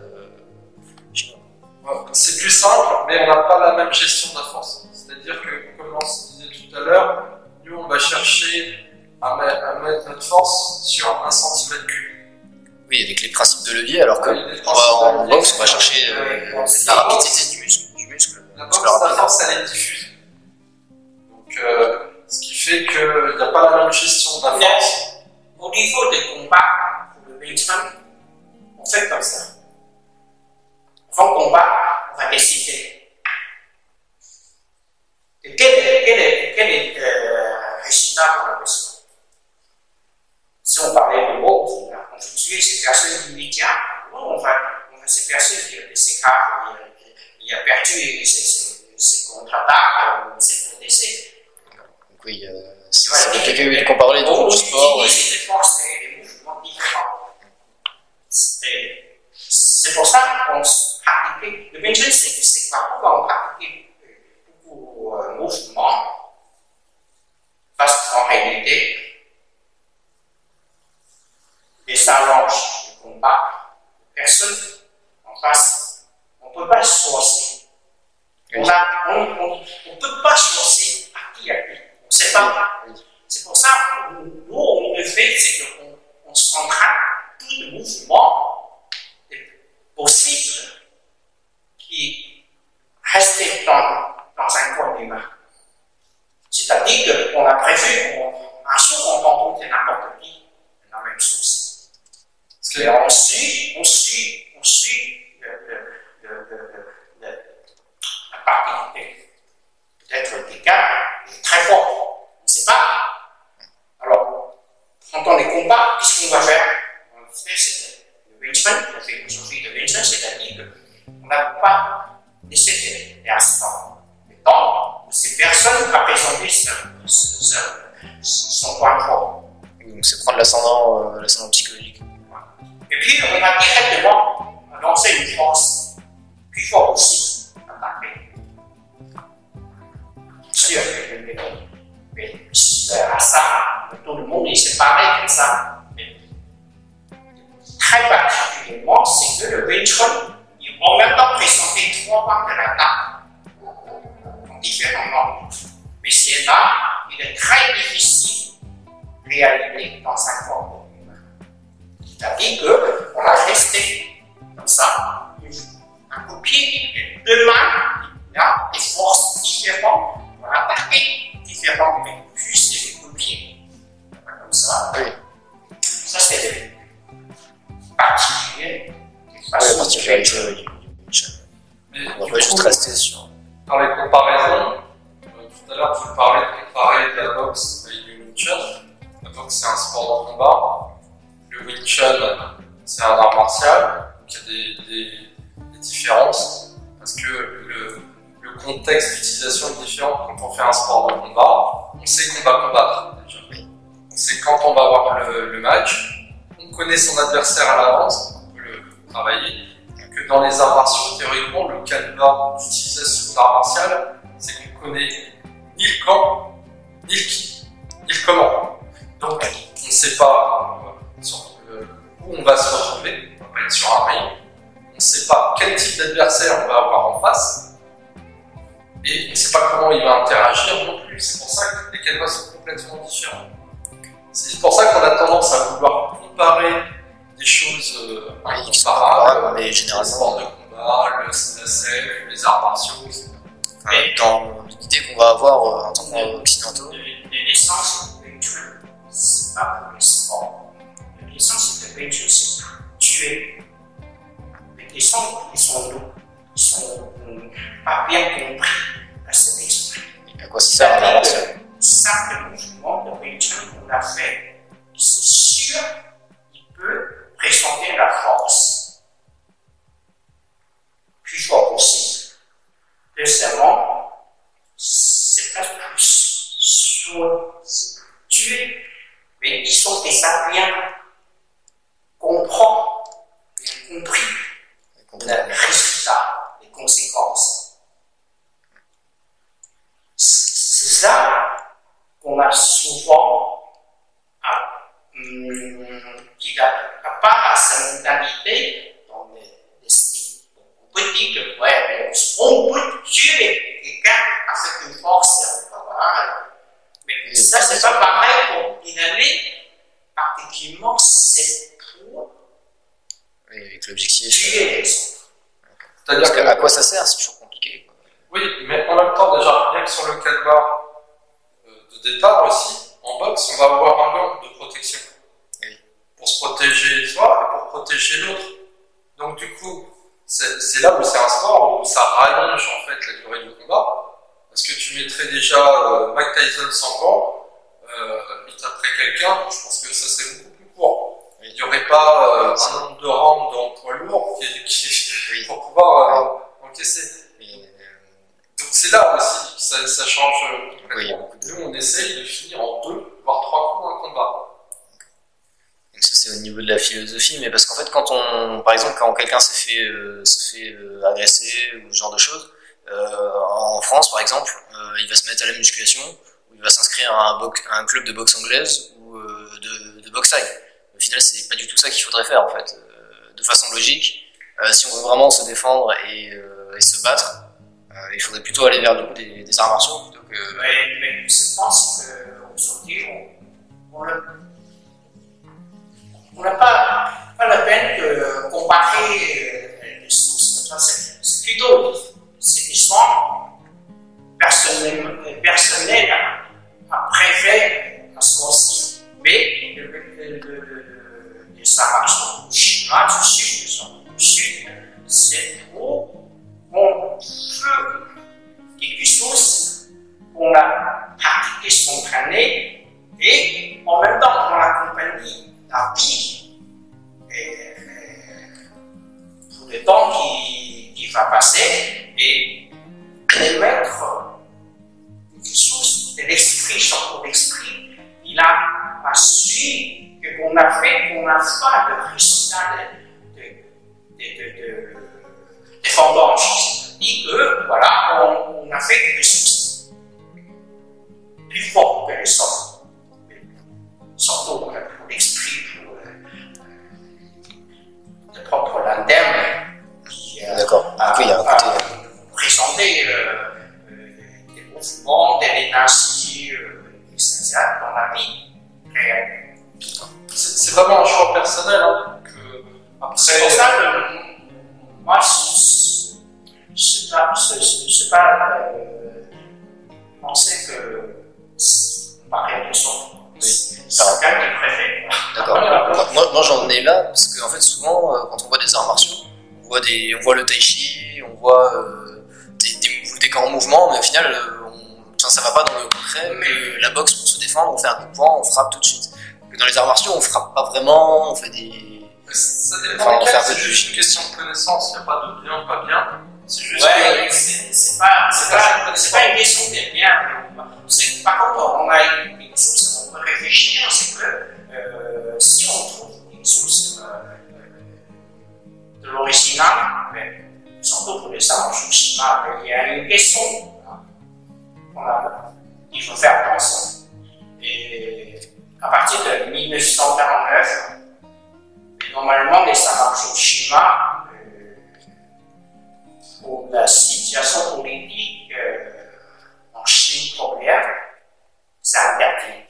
C'est plus simple, mais on n'a pas la même gestion de la force. C'est-à-dire que, comme on se disait tout à l'heure, nous on va chercher à mettre notre force sur 1 cm cube. Oui, avec les principes de levier, alors que en boxe, on va chercher la rapidité du muscle. La boxe, la force, elle est diffuse. Donc, ce qui fait qu'il n'y a pas la même gestion de la force. Au niveau des combats, pour le Wing Chun, on fait comme ça. Avant le combat, on va décider. Et quel est le résultat qu'on a besoin? Si on parlait de mots, on va tuer ces personnes immédiates, on va ces personnes qui s'écartent, il a perdu ses contre-attaques, ses décès. Donc oui, c'est quelqu'un qui peut parler de sport. On utilise des forces et des mouvements différents. C'est pour ça qu'on pratique. Le Wing Chun, c'est pourquoi on pratique beaucoup de mouvements, parce qu'en réalité, les challenges de combat, personne en face, on ne peut pas choisir. On ne peut pas choisir à qui. On ne sait pas. C'est pour ça que nous, on le fait, c'est qu'on se contraint tous les mouvements possibles qui restent dans un coin du main. C'est-à-dire qu'on a prévu, un jour, on rencontre n'importe qui, la même chose. Et on suit la partie. Peut-être des cas très forts. On ne sait pas. Alors, pendant les combats, qu'est-ce qu'on va faire? On fait le Wing Chun, la philosophie de Wing Chun, c'est-à-dire qu'on n'a pas laissé l'instant, le temps où ces personnes à présenter son point fort. Donc c'est prendre l'ascendant psychologique. Et puis, on va directement lancer une force plus forte aussi, attaquer. Sûr, mais à ça, tout le monde est séparé comme ça. Mais très particulièrement, c'est que le Wing Chun, il en même temps présenté 3 points de l'attaque, différemment. Mais c'est là, il est très difficile de réaliser dans sa forme humaine. C'est-à-dire qu'on a resté comme ça, un coup de pied et 2 mains, il y a des forces différentes pour attaquer. peut-être rester sur... Dans les comparaisons, tout à l'heure tu parlais de comparer la boxe avec le Wing Chun. La boxe c'est un sport de combat, le Wing Chun c'est un art martial, donc il y a des différences, parce que le contexte d'utilisation est différent. Quand on fait un sport de combat, on sait qu'on va combattre déjà. On sait quand on va avoir le match, on connaît son adversaire à l'avance, on peut le travailler. Que dans les arts martiaux, théoriquement, le canevas d'utilisation de l'art martial, c'est qu'on connaît ni le quand, ni le qui, ni le comment. Donc, on ne sait pas où on va se retrouver, on va pas être sur un ring, on ne sait pas quel type d'adversaire on va avoir en face, et on ne sait pas comment il va interagir non plus. C'est pour ça que les canevas sont complètement différents. C'est pour ça qu'on a tendance à vouloir comparer des choses incomparables, mais généralement, les sports de combat, la self, les arts martiaux, etc. Dans l'idée qu'on va avoir en tant qu'occidentaux. L'essence de Wing Chun, c'est pas pour le sport. L'essence de Wing Chun, c'est pour tuer. Les sons, ils sont lourds, ils sont pas bien compris à cet esprit. À quoi ça sert un art martial? Simple mouvement de Wing Chun qu'on a fait, c'est sûr, il peut présenter la force plus fort possible. Deuxièmement, c'est presque plus soit c'est tuer, mais ils sont déjà bien compris le résultat, les conséquences. C'est ça qu'on a souvent qui n'a pas sa mentalité dans l'esprit. On peut dire que ouais, on peut tuer quelqu'un avec une force, mais ça c'est pas pareil pour inhaler. Particulièrement, c'est pour avec l'objectif. tuer les autres. Parce qu'à quoi ça sert, c'est toujours compliqué. Oui, mais en même temps, déjà, rien que sur le canevas de départ aussi, en boxe, on va avoir un gant de protection. Oui. Pour se protéger soi et pour protéger l'autre. Donc du coup, c'est là où c'est un sport où ça rallonge en fait la durée du combat. Parce que tu mettrais déjà Mike Tyson sans gant, il taperait quelqu'un, je pense que ça serait beaucoup plus court. Il n'y aurait pas un nombre de rounds en poids lourd Oui. pour pouvoir encaisser. Et, Donc c'est là aussi que ça change complètement. Oui, il y a beaucoup de... Nous, on essaye de finir en 2, voire 3 coups un combat. Donc ça c'est au niveau de la philosophie, mais parce qu'en fait par exemple quand quelqu'un se fait agresser ou ce genre de choses, en France par exemple, il va se mettre à la musculation, ou il va s'inscrire à un club de boxe anglaise ou de boxe thaï. Au final c'est pas du tout ça qu'il faudrait faire en fait. De façon logique, si on veut vraiment se défendre et se battre, il faudrait plutôt aller vers des arts martiaux plutôt que... Mais je pense qu'aujourd'hui, on n'a pas la peine de comparer les sources comme ça. C'est plutôt des soins personnels à préférer à soi aussi. Mais les arts chinois du sud, c'est trop bon feu, quelque chose qu'on a pratiqué, s'entraîner, et en même temps qu'on accompagne la vie pour le temps qui va passer, et mettre quelque chose de l'esprit, surtout l'esprit, il a su qu'on a pas de résultat de vendanges. Dit que, voilà, on a fait quelque chose plus fort que les autres. Surtout pour l'esprit, pour le propre lanterne qui D'accord. Il y a un côté... présenter des mouvements, de l'énergie essentielle dans la vie réelle. C'est vraiment un choix personnel. Hein, après, c'est pour ça que moi, je ne pas penser que c'est pareil de son. C'est quelqu'un qui préfère. D'accord. Moi j'en ai là, parce qu'en fait souvent quand on voit des arts martiaux, on voit le tai chi, on voit corps en mouvement, mais au final, ça va pas dans le concret, mais la boxe, pour se défendre, on fait un coup de poing, on frappe tout de suite. Mais dans les arts martiaux, on frappe pas vraiment, on fait des... Ça dépend Enfin, on fait un peu c'est de juste une question de connaissance, il n'y a pas de bien, pas bien. C'est juste Ouais, que... c'est pas une question de bien. Par contre, on a une source, on peut réfléchir, c'est que si on trouve une source de l'original, surtout pour les arts martiaux chinois, il y a une question qu'il faut faire attention. Et à partir de 1949, normalement, les arts martiaux chinois, pour la situation politique en Chine première, c'est interdit.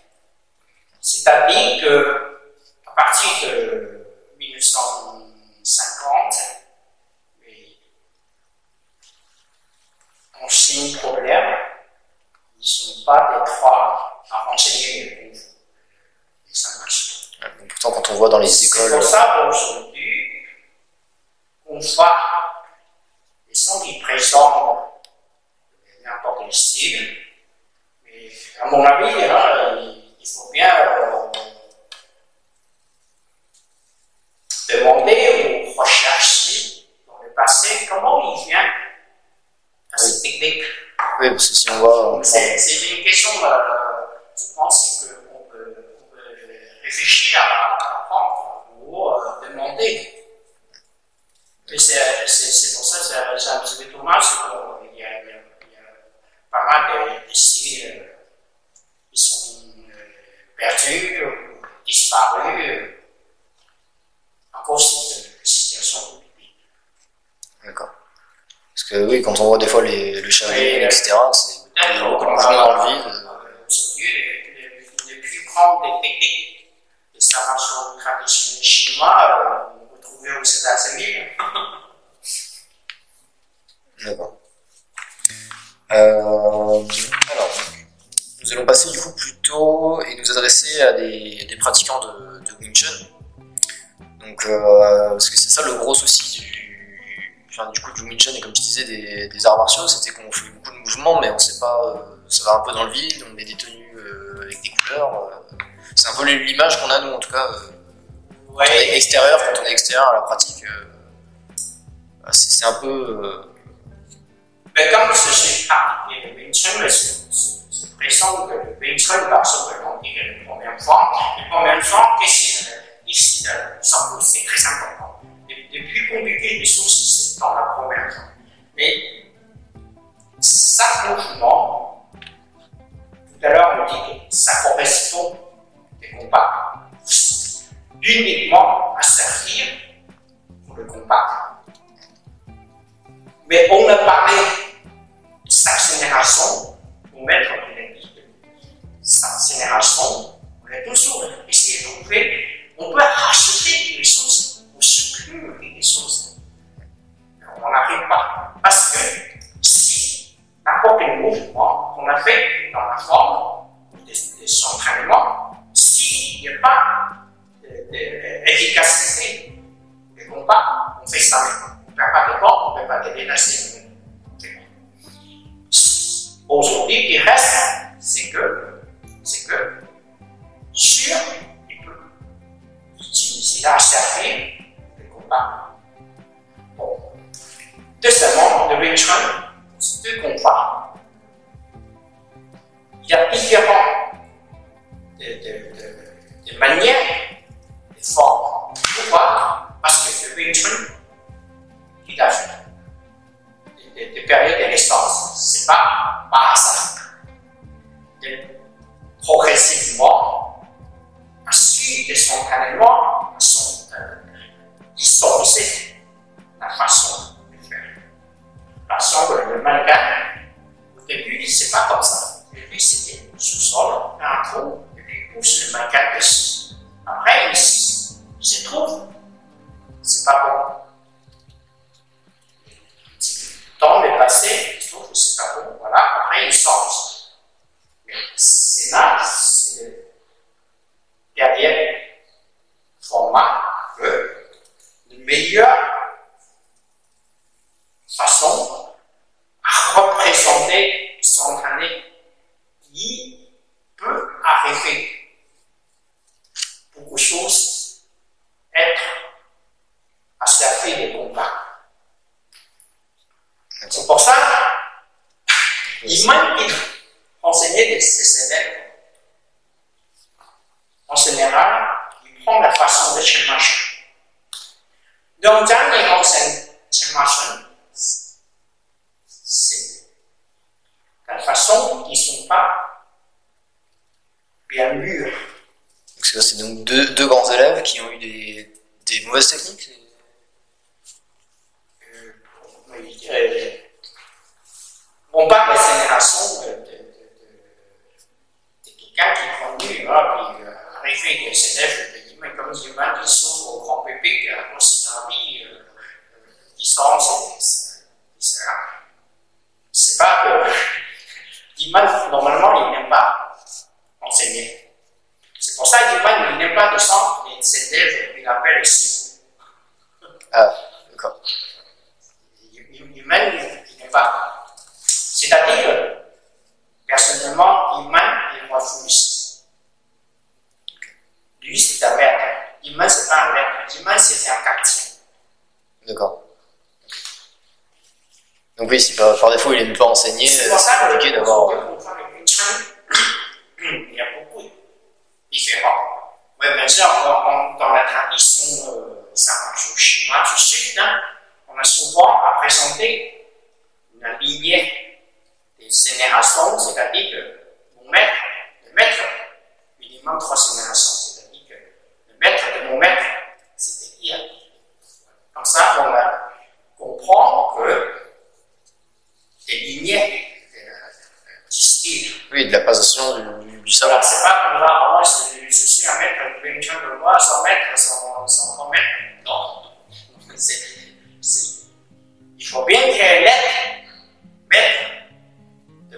C'est-à-dire que à partir de 1950, en Chine première, ils ne sont pas des droits à enseigner les arts martiaux. Pourtant, quand on voit dans les écoles... C'est pour ça qu'aujourd'hui, on voit les gens qui présentent n'importe quel style, mais à mon avis, il faut bien demander ou rechercher dans le passé comment il vient à cette technique. Oui, parce que si on voit... C'est une question, je pense, qu'on peut réfléchir à apprendre ou demander. Mais c'est pour ça que c'est un petit peu dommage, qu'il y a pas mal de styles qui sont perdus, disparus, à cause de la situation politique. D'accord. Parce que oui, quand on voit des fois le Shaolin, etc., c'est beaucoup de mouvements dans le vide. Aujourd'hui, les plus grandes techniques de arts martiaux traditionnels chinois, on peut trouver aux États-Unis. D'accord. Alors, nous allons passer du coup plutôt et nous adresser à des pratiquants de Wing Chun. Donc, parce que c'est ça le gros souci du coup du Wing Chun et comme tu disais des arts martiaux, c'était qu'on fait beaucoup de mouvements, mais on sait pas, ça va un peu dans le vide, on met des tenues avec des couleurs. C'est un peu l'image qu'on a nous en tout cas. Quand on est extérieur, à la pratique, c'est un peu. Mais comme je suis pratiqué le Wing Chun, c'est présent que le Wing Chun va se revendiquer la première fois. La première fois, ici, c'est très important. Les plus compliquées des choses, c'est dans la première fois. Mais chaque mouvement, tout à l'heure on dit que ça correspond des combats uniquement à servir pour le combat. Mais on a parlé de chaque génération pour mettre en énergie. Chaque génération, on a toujours essayé de trouver, on peut racheter des choses ou supprimer des choses. On n'arrive pas. Parce que si n'importe quel mouvement qu'on a fait dans la forme des entraînements, s'il n'y a pas d'efficacité de combat, on fait ça. On ne fait pas de corps, on ne fait pas de dénacé. Aujourd'hui, ce qui reste, c'est que sur, il peut utiliser à servir le combat. Bon. Deuxièmement, le Wing Chun, c'est deux combats. Il y a différentes de manières, de formes. Pourquoi? Parce que le Wing Chun, il a des périodes de naissance. C'est pas par hasard. Progressivement, à suite de son entraînement, il songeait la façon de faire. La façon que le mannequin, au début, c'est pas comme ça. Au début, c'était sous-sol, un trou, et puis il pousse le mannequin dessus. Après, il se trouve, c'est pas bon. Le temps est passé, il se trouve que c'est pas bon. Voilà, après, il change. Mais c'est là, c'est le dernier format que la meilleure façon à représenter santé spontanée qui peut arriver. Beaucoup de choses, être à servir des combats. C'est pour ça, il manque d'enseigner ses élèves. En général, il prend la façon de Chenmachen. Donc, dans les enseignes Chenmachen, c'est la façon qui ne sont pas bien mûres. C'est donc deux grands élèves qui ont eu des mauvaises techniques. On parle des générations de quelqu'un qui est connu, puis arrivé des élèves, mais comme des humains qui souffrent au grand public, à cause de la vie, distance, etc. C'est pas que l'humain, normalement, il n'aime pas enseigner. C'est pour ça que l'humain, il n'aime pas de sang, les élèves, il appelle les six. Ah, d'accord. L'humain, il n'aime pas. C'est-à-dire que, personnellement, l'humain, il refuse. Lui, c'est un maître. L'humain, c'est pas un maître. L'humain, c'est un quartier. D'accord. Donc oui, si par défaut il n'aime pas enseigner, c'est compliqué d'avoir... Il y a beaucoup de différents. Oui, bien sûr, dans la tradition Samanchu chinois du Sud, on a souvent à présenter une lignée des générations, c'est-à-dire que le maître, minimum 3 générations, c'est-à-dire que le maître de mon maître, c'est-à-dire, comme ça, on comprend que des lignées du style. Oui, de la passation du savoir. Voilà, c'est pas comme là, moi je suis un maître de Wing Chun de moi, son maître, son grand maître. Non. Il faut bien qu'il y ait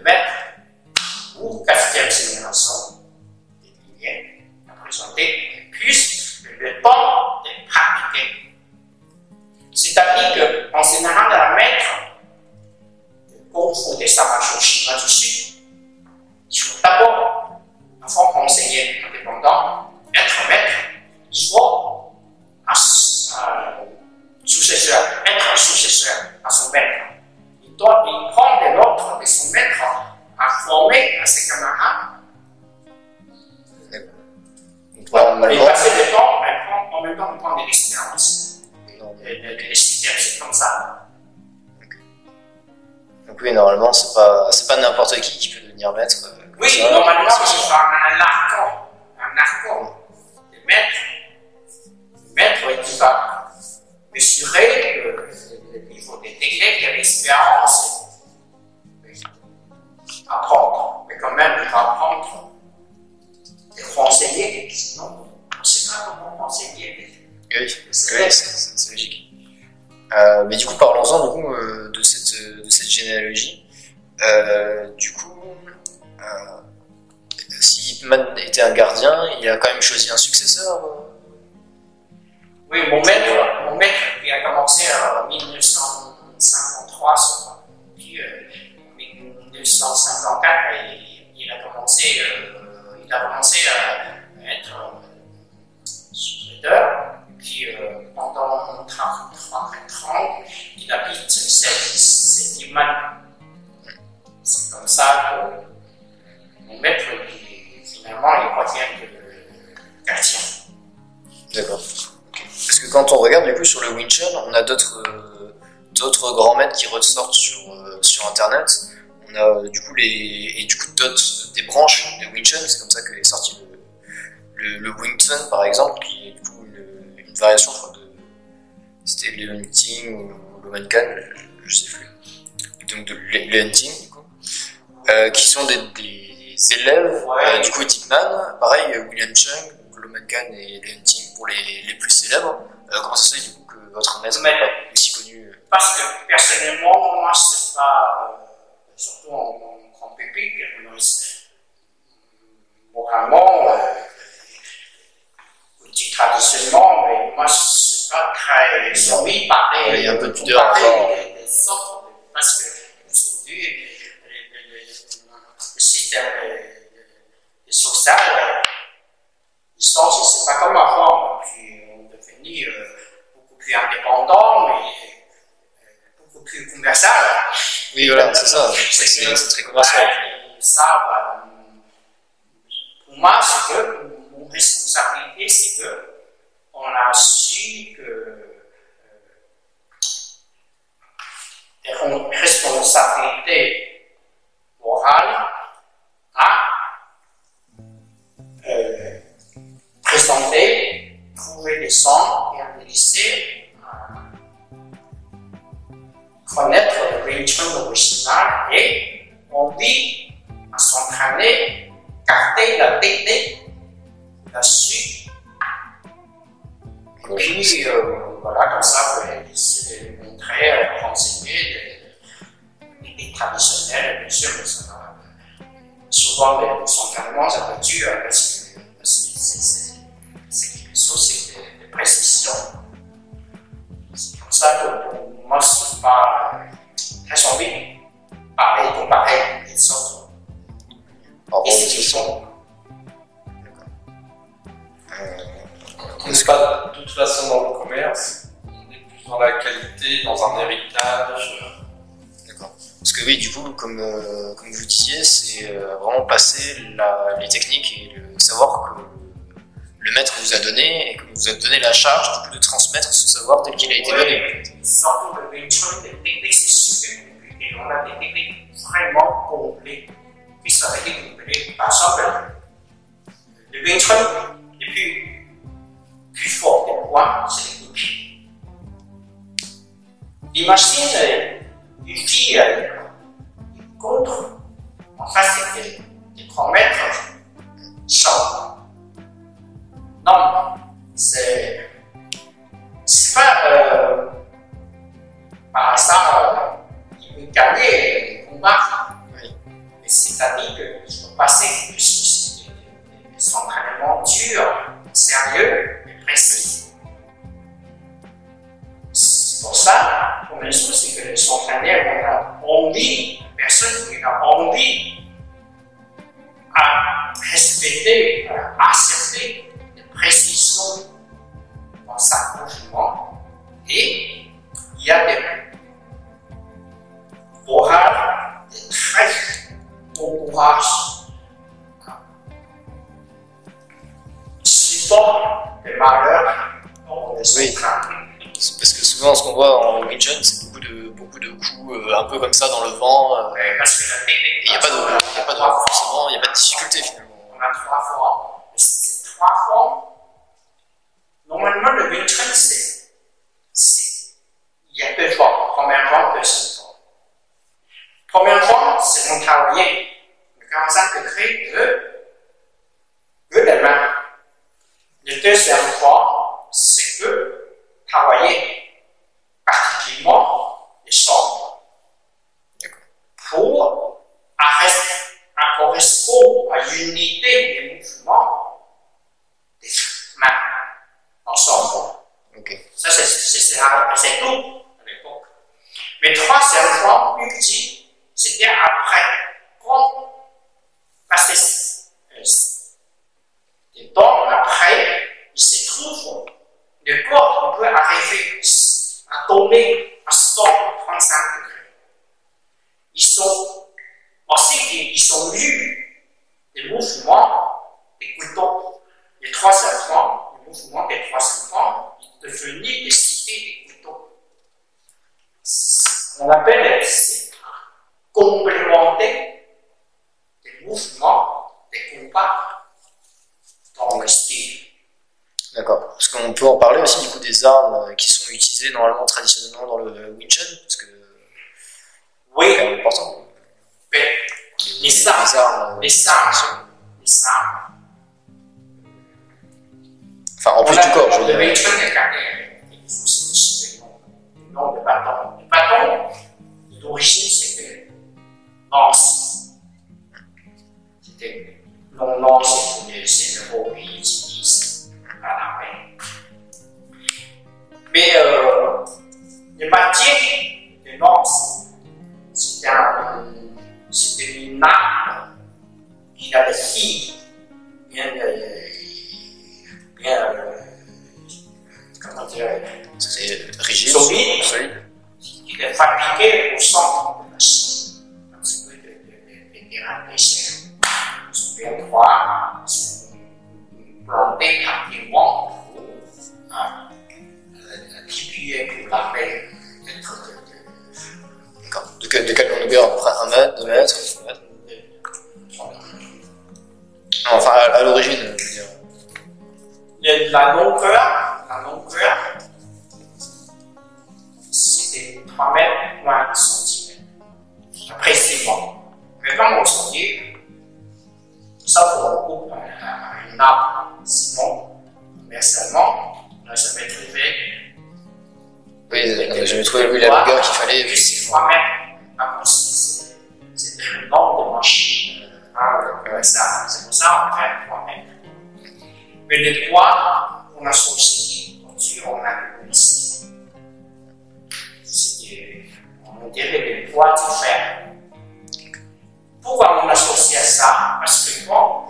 maître ou 4e génération des lignées à présenter, plus le temps de pratiquer. C'est-à-dire qu'en général, un maître Kung Fu des Samanchu chinois du Sud, il faut d'abord, avant d'enseigner indépendant, être maître, il faut être un successeur à son maître. Il doit prendre de l'ordre de son maître à former à ses camarades. Et passer du temps, en même temps, on prend de l'expérience. Des systèmes, c'est comme ça. Donc oui, normalement, c'est pas n'importe qui peut devenir maître. Oui, ça, normalement, c'est un narco. Le maître qui va mesurer le niveau des techniques, de l'expérience, apprendre. Mais quand même, il va apprendre et renseigner, sinon, on ne sait pas comment renseigner. Oui, c'est logique. Mais du coup, parlons-en de cette généalogie. Si Ip Man était un gardien, il a quand même choisi un successeur. Oui, mon maître, il a commencé en 1953, je crois. Puis en 1954, il a commencé à être successeur. Puis pendant 33 ans, il habite cette image. C'est comme ça que mon maître, finalement, il revient de quartier. D'accord. Okay. Parce que quand on regarde du coup sur le Wing Chun, on a d'autres grands maîtres qui ressortent sur internet. On a du coup d'autres des branches de Wing Chun. C'est comme ça que est sorti le Wing Chun par exemple, qui est du coup une variation, je crois, c'était le hunting ou le mankan, je sais plus. Donc le hunting du coup, qui sont des élèves du coup Ip Man, pareil William Chung, le mankan et le hunting pour les plus célèbres. Comment ça se fait du coup que votre maître n'est pas aussi connu? Parce que personnellement, moi c'est pas, surtout en grand public, moralement, traditionnellement, mais moi je suis pas très envie de parler. Il y a un peu de pudeur encore. Des sortes, parce que aujourd'hui, système social, ils sont, je ne sais pas comment avant, puis on est devenu beaucoup plus indépendants, mais beaucoup plus commercial. Oui, voilà, c'est ça. C'est très commercial. Ça, pour moi, c'est que mon responsabilité, c'est que on a su que des responsabilités morales à présenter, trouver des sons et analyser, connaître le Wing Chun original et envie à s'entraîner, garder la technique, la suite. Et puis, voilà, comme ça, vous pouvez montrer, renseigner des traditionnels, bien sûr, mais ça va. Souvent, les entraînements, ça va dur parce que c'est quelque chose, c'est des précisions. C'est comme ça que pour moi, je ne suis pas très envie de parler, comparer les autres. Et ce qu'ils font. On n'est pas de toute façon dans le commerce, on est plus dans la qualité, dans un héritage. D'accord. Parce que oui, du coup, comme vous disiez, c'est vraiment passer les techniques et le savoir que le maître vous a donné et que vous a donné la charge du coup, de transmettre ce savoir tel qu'il a été donné. Surtout le Wing Chun, les techniques, c'est super compliqué. On a des techniques vraiment complètes. Puis ça veut dire complet. Par exemple, le Wing Chun, le plus fort des points, c'est les coups de pied. Imagine une fille contre, en face de 3 mètres, champ. Non, c'est pas par hasard qu'il veut gagner les combats. Oui. C'est-à-dire qu'il faut passer des entraînements durs, sérieux et précis. C'est pour ça, la première chose, c'est que les entraîneurs ont envie, personne qui a envie à respecter, à accepter les précisions dans sa mouvement et il y a des morales, des très bon courage, support des malheurs dont on Oui. Parce que souvent, ce qu'on voit en Wing Chun, c'est beaucoup de coups un peu comme ça dans le vent. Parce que la technique, Il n'y a pas de difficulté finalement. On a 3 formes. Ces 3 formes, normalement, le Wing Chun, il y a 2 formes. Première forme, deuxième forme. Première forme, c'est mon travailler le 45 degrés de la main. La deuxième forme, c'est que travailler particulièrement les jambes pour correspondre à l'unité des mouvements des mains ensemble. Okay. Ça, c'est tout à l'époque. Mais troisième fois, ultime, c'était après. Parce que des temps après, il se trouve le corps peut arriver à tourner à 135 degrés. Ils sont vus des mouvements des couteaux. Les 3 enfants, le mouvement des 3 enfants, est devenu des cités des couteaux. On appelle complémenter des mouvements, des combats dans le style. D'accord. Parce qu'on peut en parler aussi du coup des armes qui sont utilisées normalement traditionnellement dans le Wing Chun, parce que oui, c'est quand même important. Mais les armes. Enfin, en plus du corps, je veux dire. Le Wing Chun est gagné. Il faut se le nom de bâton. Le bâton, d'origine, c'était lance. C'était lance pour les généraux qui utilisent à l'armée. Mais le métier de lance, c'était une arme il a des filles bien, comment dire, C'est rigide. solide, qui est fabriqué au centre de la Chine, un petit peu des terrains d'essai. Ils sont bien droits, ils sont plantés activement pour appuyer pour l'armée d'être D'accord. De quelle longueur? À peu près 1 mètre, 2 mètres, 3 mètres? Enfin, à l'origine, je veux dire. La longueur, c'était 3 mètres, 20 centimètres. Après 6 mois. Mais quand on se dit, ça pour recoupe un arbre, sinon, commercialement, on n'a jamais trouvé. Oui, on n'a jamais trouvé la longueur qu'il fallait. C'est 3 mètres. Par contre, c'est un nombre de machines. C'est pour ça qu'on fait 3 mètres. Mais les poids, on associe, on a ici. On dirait des poids différents. Pourquoi on associe à ça? Parce que bon,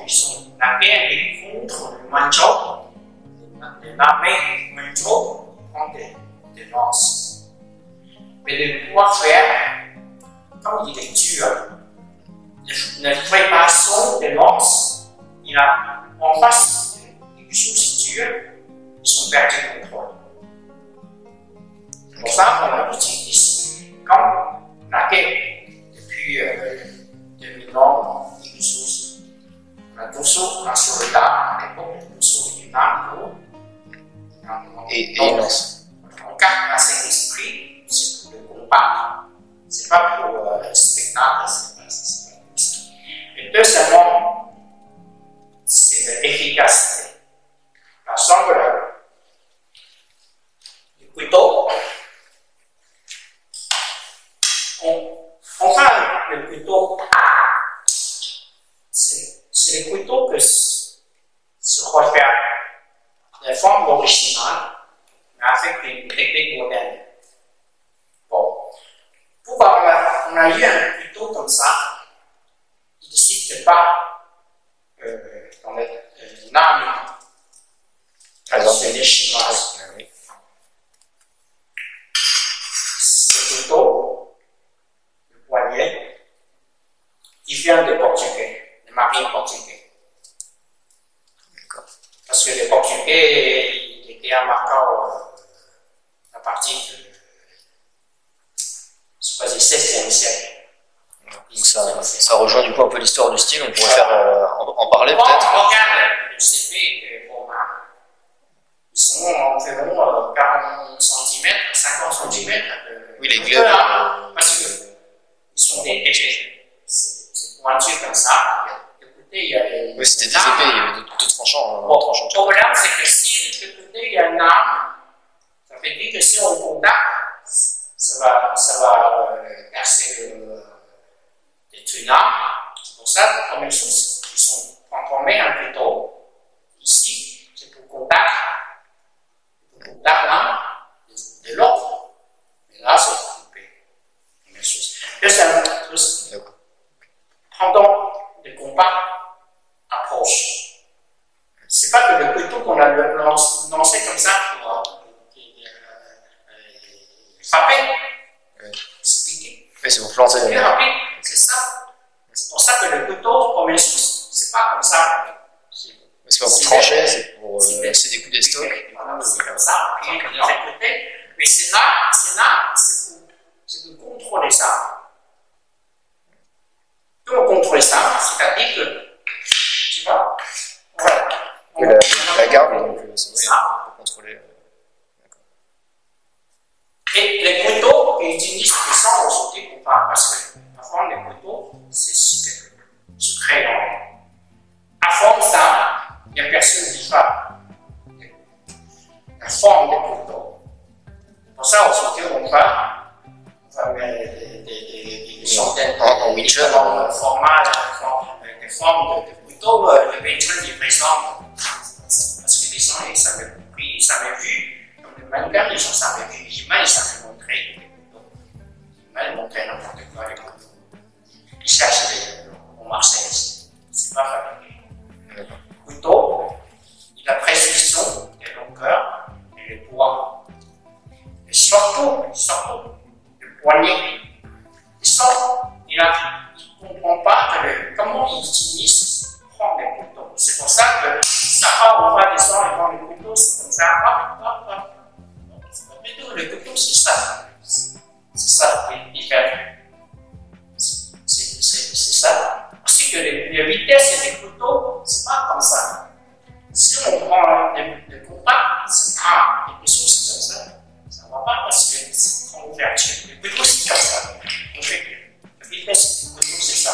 la guerre est contre le Manchou. L'armée Manchou prend des lances. Mais le poids fer, comme il est dur, la préparation des lances, il a en face des choses dures, ils sont perdus de contrôle. Pour ça, on a utilisé comme la guerre depuis 2000 ans, quelque chose. On a tous un soldat à l'époque, tous du Nambo. Et il lance. On garde cet esprit, c'est pour le combat. C'est pas pour le spectacle, c'est pas ça. Et deuxièmement, c'est l'efficacité. Par exemple, le couteau, enfin, le couteau, c'est le couteau que se refait la forme originale, mais avec une technique moderne. Bon. Pourquoi on a eu un couteau comme ça? Il n'existe pas dans les names. C'est les Chinoises. Ce couteau, le poignet, il vient des Portugais, des marins portugais. Parce que les Portugais, ils étaient en marquant la partie de, je crois, du XVIe siècle. Donc ça rejoint du coup un peu l'histoire du style, on pourrait faire en parler peut-être. On regarde le CP des Romains, ils sont environ 40 cm, 50 cm. Oui, les glaives. Parce qu'ils sont des épées. C'est pointu comme ça. De côté, il y a des. Oui, c'était des épées, il y avait deux tranchants. Le problème, c'est que si de côté, il y a une arme, ça veut dire que si on contacte, ça va percer une arme. C'est pour ça, comme les choses, ils sont transformés en couteau. Ici, c'est pour contact. Pour contact l'un de l'autre. Et là, c'est pour couper. Deuxième chose, pendant le combat approche. C'est pas que le couteau qu'on a lancé comme ça pour frapper. C'est piqué. Oui, c'est pour planter. C'est rapide, c'est ça. C'est pour ça que le couteau, première chose, c'est pas comme ça. C'est pas pour trancher, c'est pour c'est des coups d'estoc. Voilà, c'est comme ça, puis de l'autre côté. Mais c'est là, c'est pour contrôler ça. Comment contrôler ça? C'est-à-dire que, tu vois, voilà. La garde, donc c'est ça pour contrôler. Et les couteaux qu'ils utilisent pour ça aujourd'hui ou pas, parce que parfois les couteaux, c'est super secret. Avant ça, il n'y a personne qui fait la forme des couteaux. Pour ça, aujourd'hui, on va mettre des centaines en Wing Chun, format, des formes de couteaux, le Wing Chun, par exemple, parce que les gens, ils savaient compris, ils savaient vu. Le manga, les gens savaient vu, l'image, ils savaient montrer les couteaux. L'image montrait n'importe quoi, les couteaux. Ils cherchent au Marseille. C'est pas ne comprend pas comment il utilise prendre les couteaux. C'est pour ça que ça part, on va descendre et prendre les couteaux, c'est comme ça, c'est pas du tout, le couteau c'est ça. C'est ça qu'il fait. C'est ça. Aussi que la vitesse des couteaux, c'est pas comme ça. Si on prend le compas, c'est quelque chose comme ça. Ça ne va pas parce que c'est trop ouverture. Le couteau c'est comme ça. En fait, la vitesse du couteau c'est ça.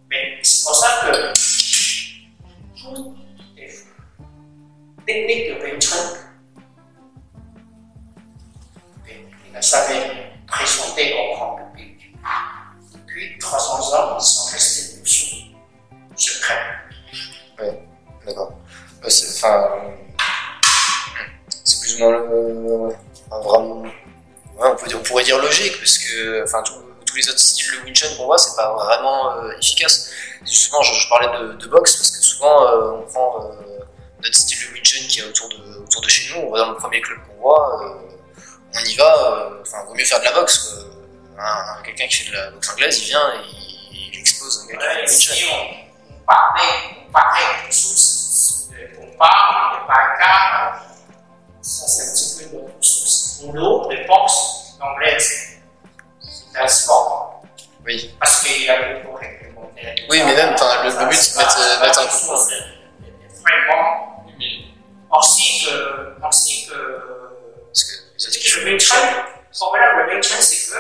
Mais c'est pour ça que toutes les techniques de Wing Chun, il a savait présenter au grand public. Depuis 300 ans, ils sont restés dessous, secrets. Oui, d'accord. C'est plus ou moins vraiment. Ouais, on pourrait dire logique, parce que tous les autres styles de Wing Chun pour moi, c'est pas vraiment efficace. Justement, je parlais de boxe, parce que souvent on prend notre style de Wing Chun qui est autour de chez nous, on va dans le premier club qu'on voit, on y va, vaut mieux faire de la boxe. Quelqu'un qui fait de la boxe anglaise, il vient et il expose quelqu'un qui fait de Si on parlait de choses, on parle de bagarre, ça c'est un petit peu d'autre chose. Pour l'autre, le boxe anglaise, c'est un sport. Oui. Parce qu'il y a beaucoup réglementaire. Oui, mais même, le but c'est de mettre un coup de poing. Vraiment. Aussi que. Parce que Le Wing Chun, le problème de Wing Chun, c'est que.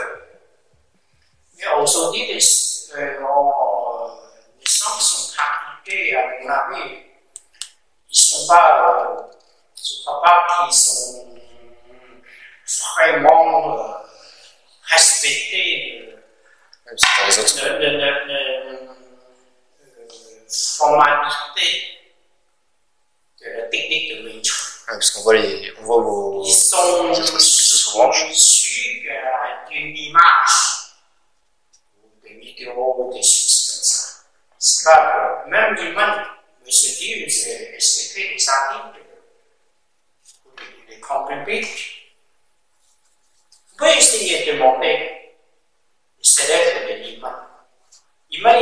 Aujourd'hui, les gens qui sont pratiqués, à mon avis, ils ne sont pas. Je ne crois pas qu'ils sont vraiment respectés de formalité de la technique de Wing Chun. Parce qu'on voit vos. Ils sont issus d'une image, des vidéos, des choses comme ça. C'est pas même l'image, mais ce livre, c'est écrit des articles pour les grands publics. Vous pouvez essayer de demander les célèbres de l'image. L'image,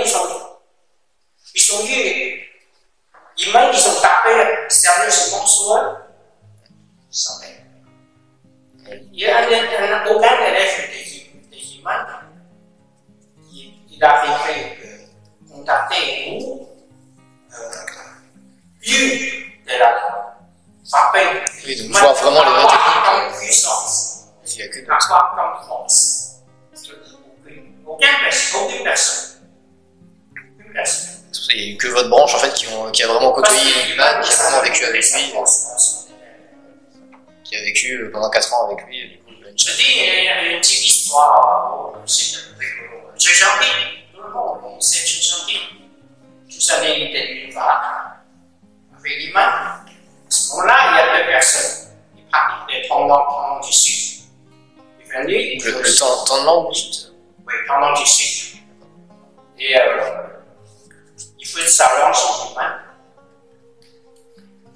ils ont vu, l'image, ils ont tapé sérieusement sur eux. Il y a aucun élève des imams il a fait contacter nous, une de la frapper. Oui, donc voir vraiment les vraies techniques. Comme puissance. Il n'y a que de Pas comme force. Aucune personne. Il n'y a eu que votre branche en fait qui a vraiment côtoyé l'humain, qui a vraiment vécu avec lui, qui a vécu pendant 4 ans avec lui. Je dis, il y a une petite histoire, c'est gentil, tout le monde sait gentil. Vous savez, il était une vague avec l'imam. À ce moment-là, il y a 2 personnes qui pratiquent les tendons du sud. Il est venu. Le temps de langue du sud. Oui, tendons du sud. Et il faut savoir son l'imam.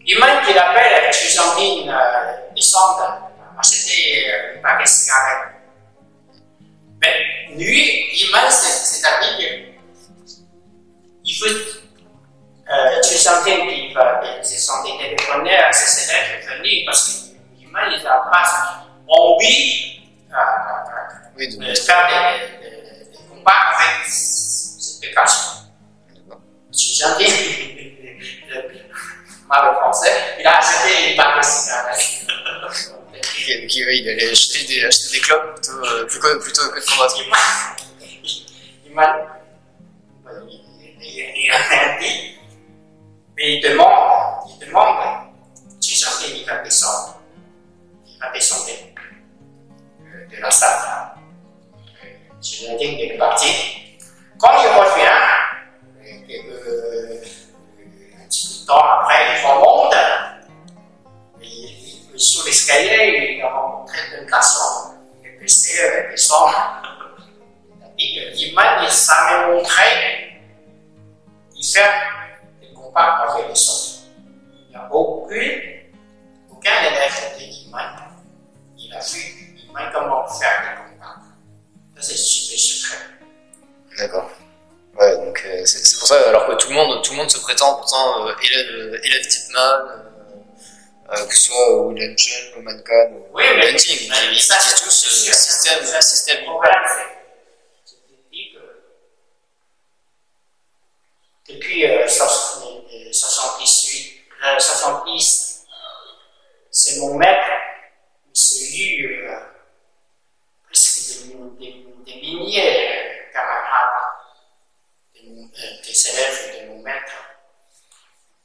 L'imam qu'il appelle Chusangin descendre. C'était une paquet de cigarettes. Mais lui, l'imam, c'est-à-dire qu'il faut Chusangin qui va se sentir téléphoner à ses élèves venir parce que l'imam, il n'a pas envie de faire des combats avec cette occasion. Chusangin, mal français, il a acheté une paquet de cigarettes. Il allait acheter des clopes plutôt que de combattre. Il a rien dit, mais il demande, tu sais qu'il va descendre. Il va descendre de la salle. Je lui ai dit qu'il est parti. Quand il revient, un petit peu de temps après, il remonte. Sur l'escalier, il a rencontré 2 garçons. Il est baissé avec des hommes. Il a dit que l'imam, il savait montrer, il fait des combats avec les hommes. Il n'y a aucun élève de l'imam. Il a vu l'imam comment faire des combats. Ça, c'est super secret. D'accord. Ouais, donc c'est pour ça, alors que tout le monde se prétend pourtant élève Tipman, que ce soit William Chen, Loman Khan ou Oui, mais Hunting, ils disent tous système Le problème, c'est que depuis 70, c'est mon maître, celui presque des milliers de camarades, des élèves de mon maître.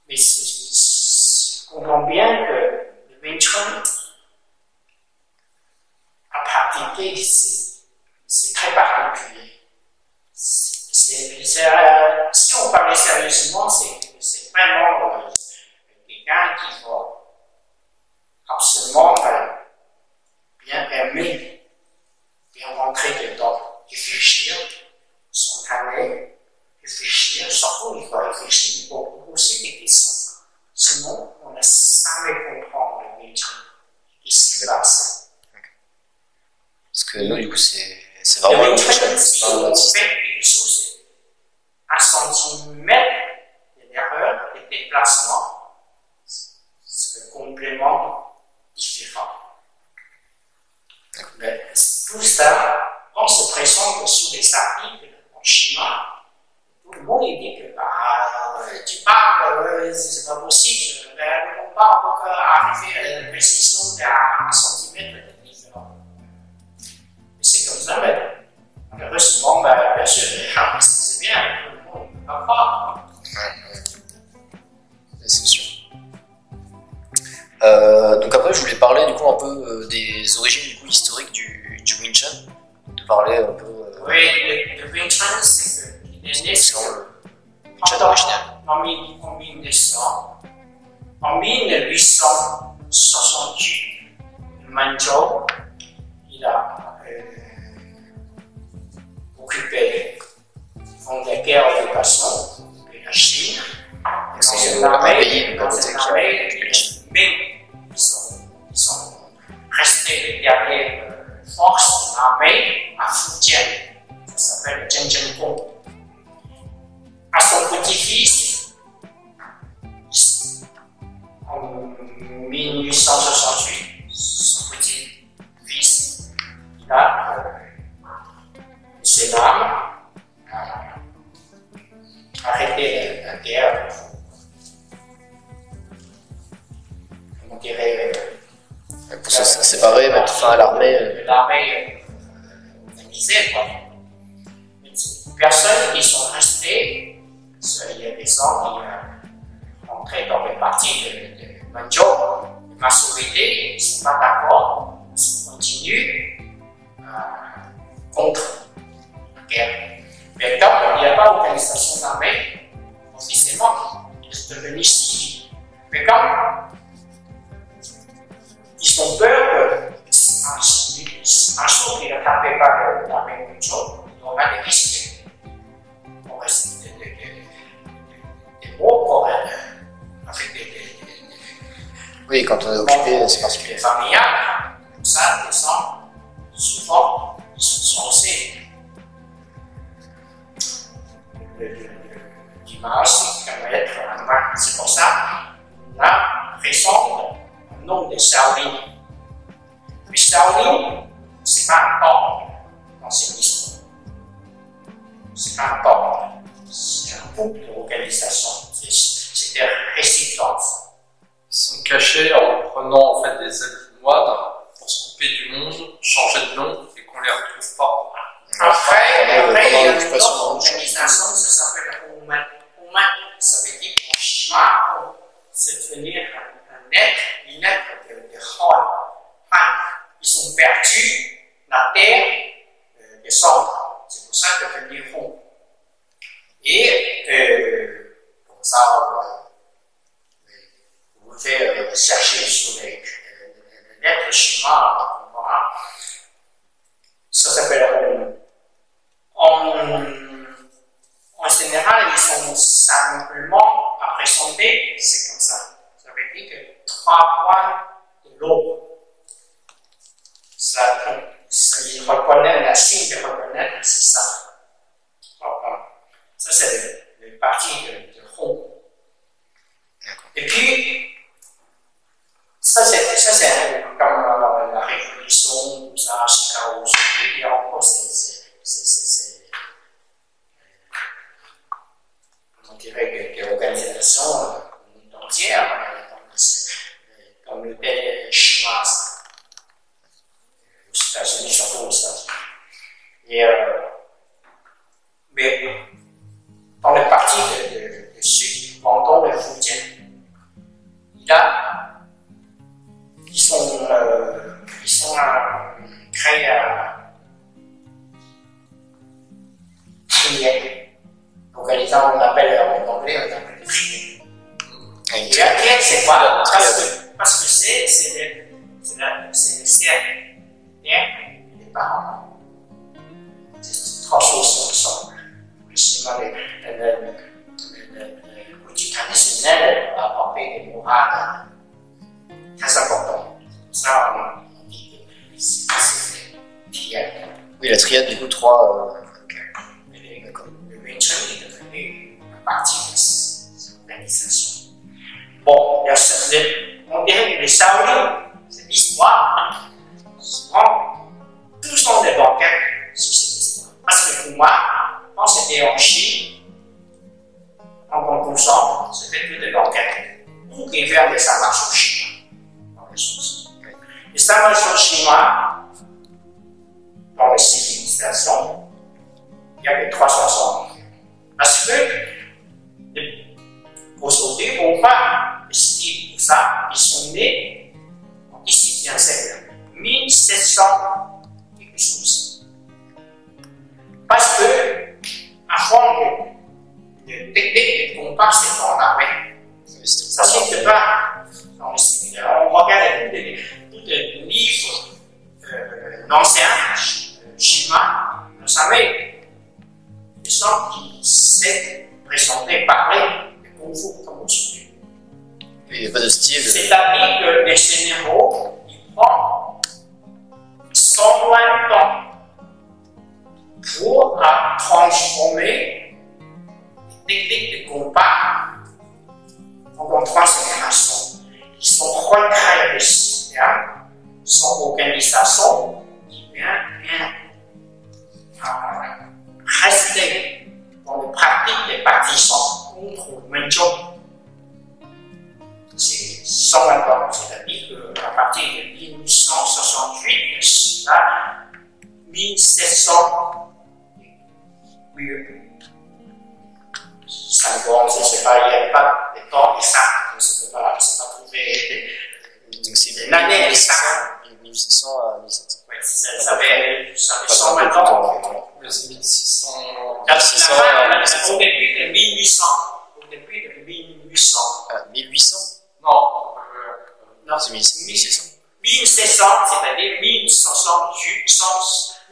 Mais je comprends bien que le Wing Chun à pratiquer, c'est très particulier. Si on parlait sérieusement, c'est vraiment quelqu'un qui va absolument bien aimer, bien rentrer dedans, réfléchir, s'entraîner, réfléchir, surtout il faut réfléchir, il faut poser des questions. Sinon, on ne jamais comprendre le Wing Chun qui se passe. Parce que nous, du coup, c'est vraiment le le Wing Chun, Chun, si c'est pas un on autre système. fait quelque chose, un centimètre d'erreur de déplacement, c'est un complément différent. Mais tout ça, on se présente sous les articles en chinois. Tout le monde dit que tu parles, c'est pas possible, le combat on peut arriver à une précision d'un centimètre de différence. Mais c'est comme ça, mais malheureusement, bien sûr, c'est bien, tout le monde ne peut pas croire. C'est sûr. Donc après, je voulais parler du coup un peu des origines du coup historiques du Wing Chun, de parler un peu. Oui, le Wing Chun, c'est qu'il est né selon le Wing Chun original. en 1900. En 1868, Manzhou, il a occupé dans la guerre d'occupation de la Chine. C'est un pays de côté qui a Mais ils sont restés les dernières forces de l'armée à Fujian. Ça s'appelle Zheng Zhengkong. À son petit-fils, en 1868, son petit-fils, il a ses armes, arrêté la guerre. On dirait pour se séparer, mettre fin à l'armée. L'armée organisée, quoi. Personne qui sont restés, il y a des gens qui rentraient dans les parties de Manzhou, la majorité, ils ne sont pas d'accord, ils continuent contre la guerre. Mais quand il n'y a pas d'organisation d'armée, officiellement, c'est devenu civil. Mais quand ils ont peur qu'un jour qu'ils ne tapent pas l'armée Manzhou, il y aura des risques. Des mots avec Oui, quand on est occupé, c'est particulier. des familiales, comme ça, les gens, souvent, ils sont censés. L'image, c'est pour ça, la raison, le nom de Shaolin. Mais Shaolin, ce n'est pas un temple dans cette histoire. C'est pas un temple. C'est un groupe d'organisation, c'est des résistances. Ils sont cachés en prenant en fait des aides moines pour se couper du monde, changer de nom et qu'on les retrouve pas. Après, il y a pendant une l'occupation autre organisation, ça s'appelle Human. Human, ça veut dire en chinois, c'est devenir un être, une être de Han. Han, ils ont perdu la terre des centres. C'est pour ça que devenir Hong. Et comme ça, vous pouvez chercher sur les lettres chinois, ça s'appelle en général, ils sont simplement à présenter, c'est comme ça. Ça veut dire que 3 points de l'eau. Il reconnaît la signe de reconnaître, c'est ça. 3 dirait que l'organisation entière, la communauté chinoise, aux États-Unis, surtout aux États-Unis. Mais dans le parti de Sud, Guangdong et Fujian, ils sont créés à trier. Organisant, on appelle en anglais, on appelle trier. Et la trier, c'est quoi? Parce que c'est le cercle. Les parents. C'est trois choses ensemble. Le outil traditionnel a apporté des morales très importantes. Ça, on dit que c'est la triade. Oui, la triade, du coup, trois. Le Wing Chun est devenu une partie de cette organisation. Bon, on dirait que les Shaolin, c'est l'histoire. Souvent, tous sont des banquettes sur cette histoire. Parce que pour moi, quand c'était en Chine, en concours, c'était tout des banquettes pour faire des samacho chinois. Les samacho chinois, dans les civilisations, il y avait 360. Parce que aujourd'hui, on voit le style pour ça, ils sont nés en 18e siècle, 1700 quelque chose. Parce que, avant le technique de compas, c'est en armée. Ça ne s'était pas dans le style. On regarde tous les livres anciens chinois, vous savez, des gens qui s'est présenté, parler de Kung Fu comme aujourd'hui. Il n'y a pas de style. C'est-à-dire que les généraux, ils prennent 100 mois de temps pour transformer les techniques de combat pendant 3 générations. Ils sont recréés le système, sans organisation, qui vient rester dans les pratiques des partisans contre le Manchou. C'est 120 ans, c'est-à-dire qu'à partir de 1868 jusqu'à 1700, ça ne sais pas, il n'y a pas de temps exact, on ne sait pas trouver l'année exacte. 1600 à 1700. Oui, ça fait 120 ans. 1600. Au début de 1800. Au début de 1800. 1800? Non. C'est 1600. 1700, c'est-à-dire 1668,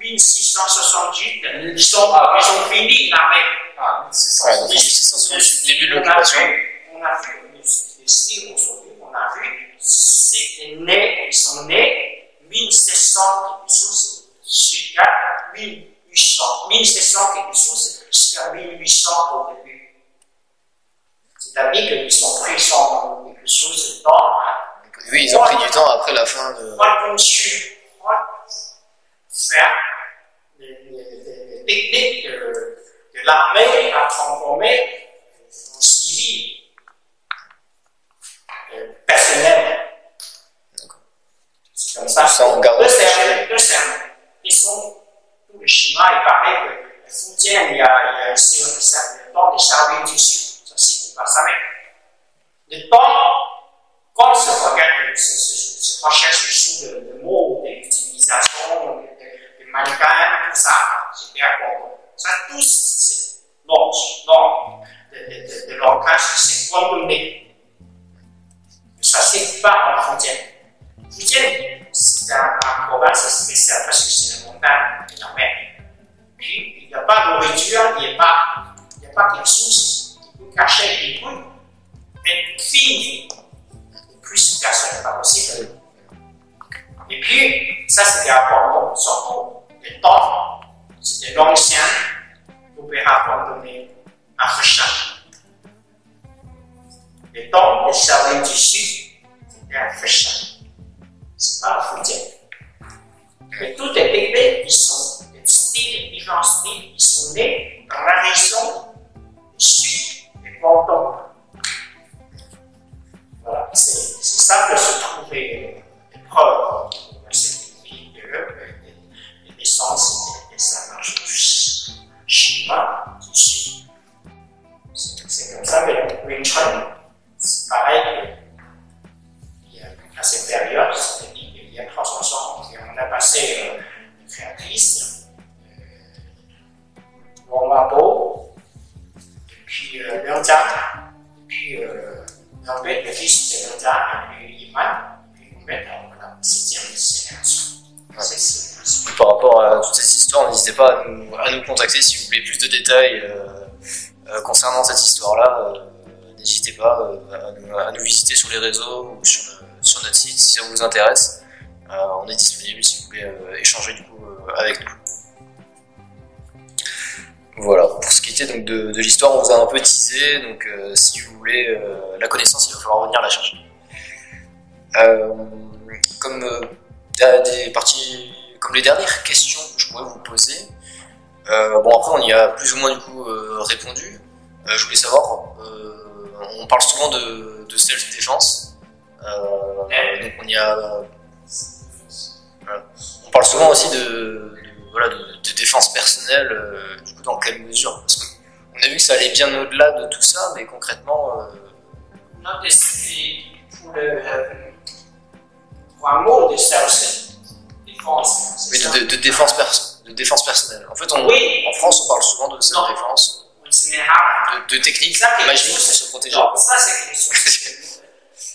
ils ont fini l'armée. Ah, 1600. Ouais, donc 1668, début de l'occupation. On a vu, ici aujourd'hui, on a vu, ils sont nés 1700 quelque chose jusqu'à 1800. 1700 quelque chose jusqu'à 1800 au début. C'est-à-dire qu'ils sont pris sans quelque chose de temps. Oui, ils ont pris du temps après la fin de. Faire les techniques de l'armée à transformer en civil personnel. C'est comme ça. Tous les Chinois, ils parlaient que le Fujian, il y a le temps des Shaolin du Sud. Ça, c'est pas ça. Le temps, quand on se regarde, se recherche sous le mot de l'utilisation, de mannequin, tout ça, c'est bien compris. Ça, tout, c'est l'ordre de langage, c'est condamné. Ça, c'est pas en Fujian. Fujian, c'est un province spécial parce que c'est la montagne et la mer. Puis, il n'y a pas de nourriture, il n'y a pas quelque chose qui peut cacher, qui peut être fini. Plus personne n'est pas possible. Et puis, ça c'était important, surtout le temps, c'était l'ancien opéra abandonné à Fechan. Le temps des Shaolin du Sud, c'était à Fechan. C'est pas à Fujian. Mais toutes les techniques, ils sont des styles, différents styles, ils sont nés dans la région du Sud, de longtemps. Voilà, c'est ça que se trouver des preuves scientifiques des naissances et des sages chinois ici. C'est comme ça que le Wing Chun, c'est pareil. À cette période, c'est-à-dire qu'il y a 300 ans, on a passé une créatrice, Wang Wabo, et puis Liang Zhang, et puis le fils de Liang Zhang, et puis Yiman, et puis Wu dans la 7e génération. Par rapport à toute cette histoire, n'hésitez pas à nous contacter si vous voulez plus de détails concernant cette histoire-là. N'hésitez pas à nous visiter sur les réseaux ou sur notre site si ça vous intéresse. On est disponible si vous voulez échanger du coup avec nous. Voilà, pour ce qui était donc de l'histoire, on vous a un peu teasé, donc si vous voulez la connaissance, il va falloir venir la chercher. Comme les dernières questions que je pourrais vous poser, bon après on y a plus ou moins du coup répondu. Je voulais savoir, on parle souvent de self-défense. Donc on parle souvent aussi de défense personnelle, du coup dans quelle mesure? Parce qu'on a vu que ça allait bien au-delà de tout ça, mais concrètement... Non, pour un mot de self-défense. Oui, de défense personnelle. En fait, en France, on parle souvent de self-défense, de techniques magiques pour se protéger. Non, ça c'est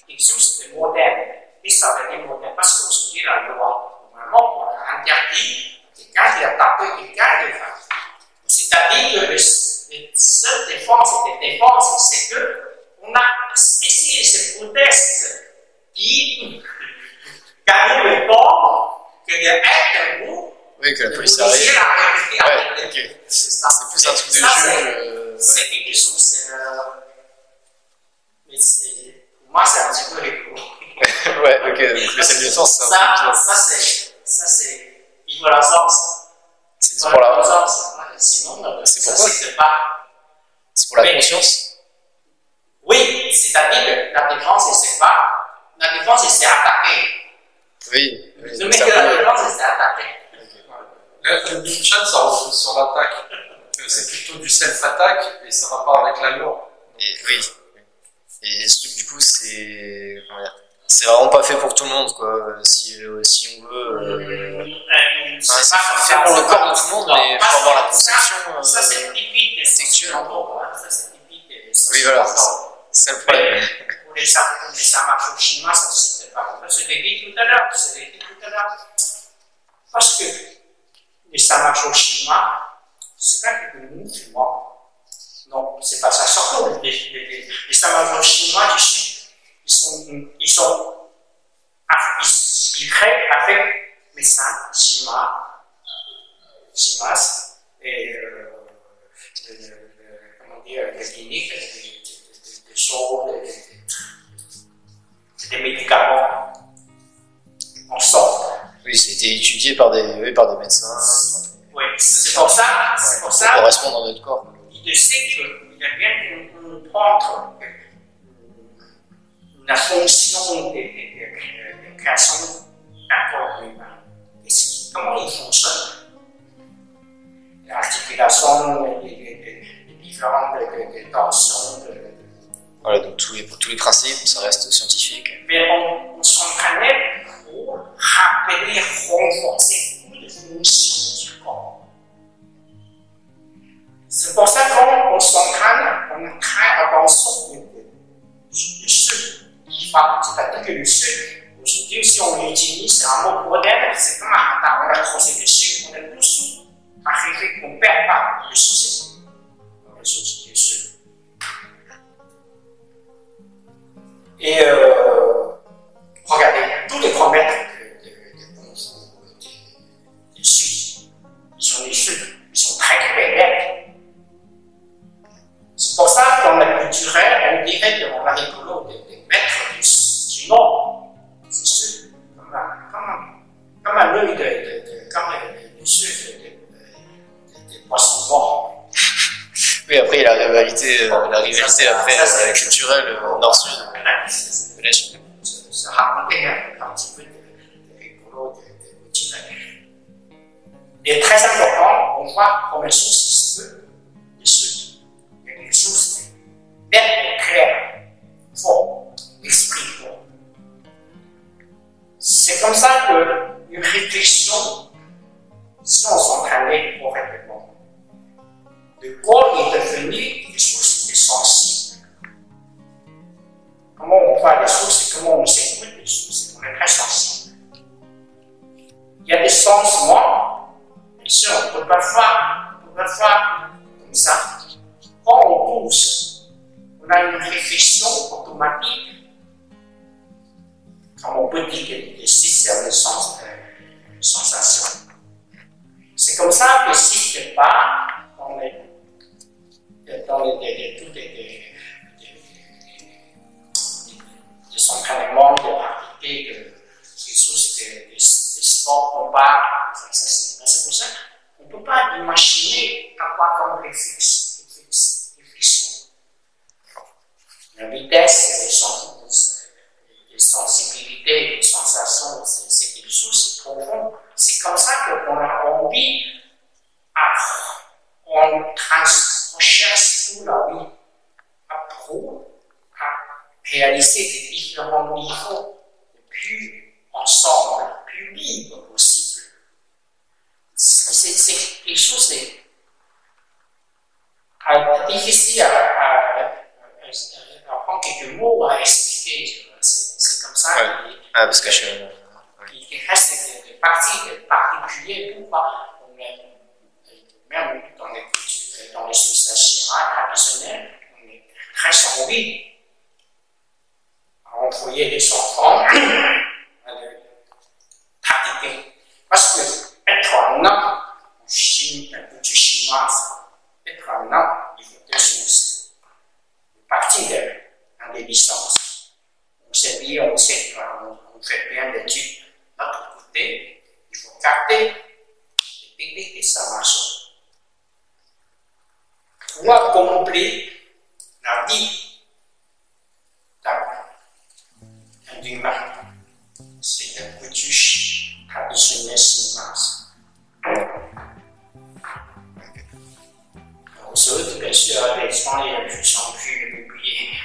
quelque chose de moderne. Et ça va être moderne parce qu'aujourd'hui, la loi, normalement, on a interdit quelqu'un qui a tapé quelqu'un de faire. C'est-à-dire que le seule défense et défense, c'est qu'on a essayé ces protestes qui gagnent le temps que d'être debout. Oui, que la police arrive. Ouais, ok. C'est ça. C'est plus un truc de juge. C'est quelque chose. Mais pour moi, c'est un petit peu rigolo. Ouais, ok. Donc le self-défense, c'est un peu ça, c'est. Il faut la sens. C'est pour la. Sinon, c'est pourquoi c'est pas. C'est pour la conscience. Oui, c'est-à-dire que la défense, c'est pas. La défense, c'est attaquer. Oui. Le mec de la défense, c'est attaquer. Le Wing Chun, ça repose sur l'attaque. C'est plutôt du self-attack et ça va pas avec la loi. Et, oui. Et du coup, c'est vraiment pas fait pour tout le monde, quoi. Si on veut. C'est fait pour le corps de tout le monde, mais il faut avoir la conception. Ça, c'est typique des sexuelle. Ça, c'est typique des. Oui, voilà. C'est le problème. Pour les samarcho chinois, ça c'est pas comme ça. Je l'ai dit tout à l'heure. Parce que les samarcho chinois, c'est pas que nous, musulmans. Non, c'est pas ça. Surtout les samarcho chinois du Sud, ils créent avec médecins chinois et comment dire, des cliniques, des choses, des médicaments ensemble. Oui, c'était étudié par des médecins. Oui, c'est pour ça. Ça correspond dans notre corps. Je sais qu'il y a bien comprendre la fonction de création d'un corps humain. Comment il fonctionne? L'articulation, les différentes tensions. Voilà, donc tous les principes, ça reste scientifique. Mais on s'entraînait pour rappeler, renforcer toutes les fonctions du corps. C'est pour ça qu'on s'entraîne, on crée attention du souffle qui va, c'est-à-dire que le souffle, aujourd'hui, si on l'utilise, c'est un mot moderne, c'est comme on a croisé le souffle, on est tous arrivé qu'on ne perd pas le succès dans les outils du souffle. Et regardez, tous les grands maîtres des Suisses, ils sont des Suisses, ils sont très maîtres. C'est pour ça que dans la culturelle, on dirait qu'on a rigolo des maîtres du Nord. C'est sûr, comme un œil comme le sud des poissons morts. Oui, Oui, après, il y a la rivalité après, culturelle nord-sud. Se raconter un petit peu de rigolo, de culturel. Mais très important, on voit comme une source, c'est que les choses, il y a quelque chose de net, clair, fort, esprit fort. C'est comme ça qu'une réflexion, si on s'entraînait correctement, le corps est devenu quelque chose de sensible. Comment on voit les choses, c'est comment on s'écoute les choses, c'est qu'on est très sensible. Il y a des sentiments, bien sûr, on peut pas faire comme ça. Quand on pousse, on a une réflexion automatique, comme on peut dire que les systèmes de sensations. C'est comme ça que si quelque part, dans des entraînements, des activités, des choses, des sports qu'on parle, c'est pour ça qu'on ne peut pas imaginer avoir comme réflexion. La vitesse, les sensibilités, les sensations, c'est quelque chose de profond. C'est comme ça qu'on a envie on cherche toute la vie à réaliser des différents niveaux le plus ensemble, le plus libre possible. C'est quelque chose de difficile à prendre quelques mots à expliquer. C'est comme ça parce que il reste des parties particulières pourquoi même dans les sociétés traditionnelles, on est très envie à employer les enfants à pratiquer. Parce que être un homme, en culture chinoise, être un homme, il faut deux choses. Partie de l'existence. On sait bien, on fait bien l'étude. De l'autre côté, il faut garder les techniques et ça marche. Pour accomplir la vie d'un humain, c'est la coutume traditionnelle chinoise. Aux autres, bien sûr, les gens ne sont plus oubliés.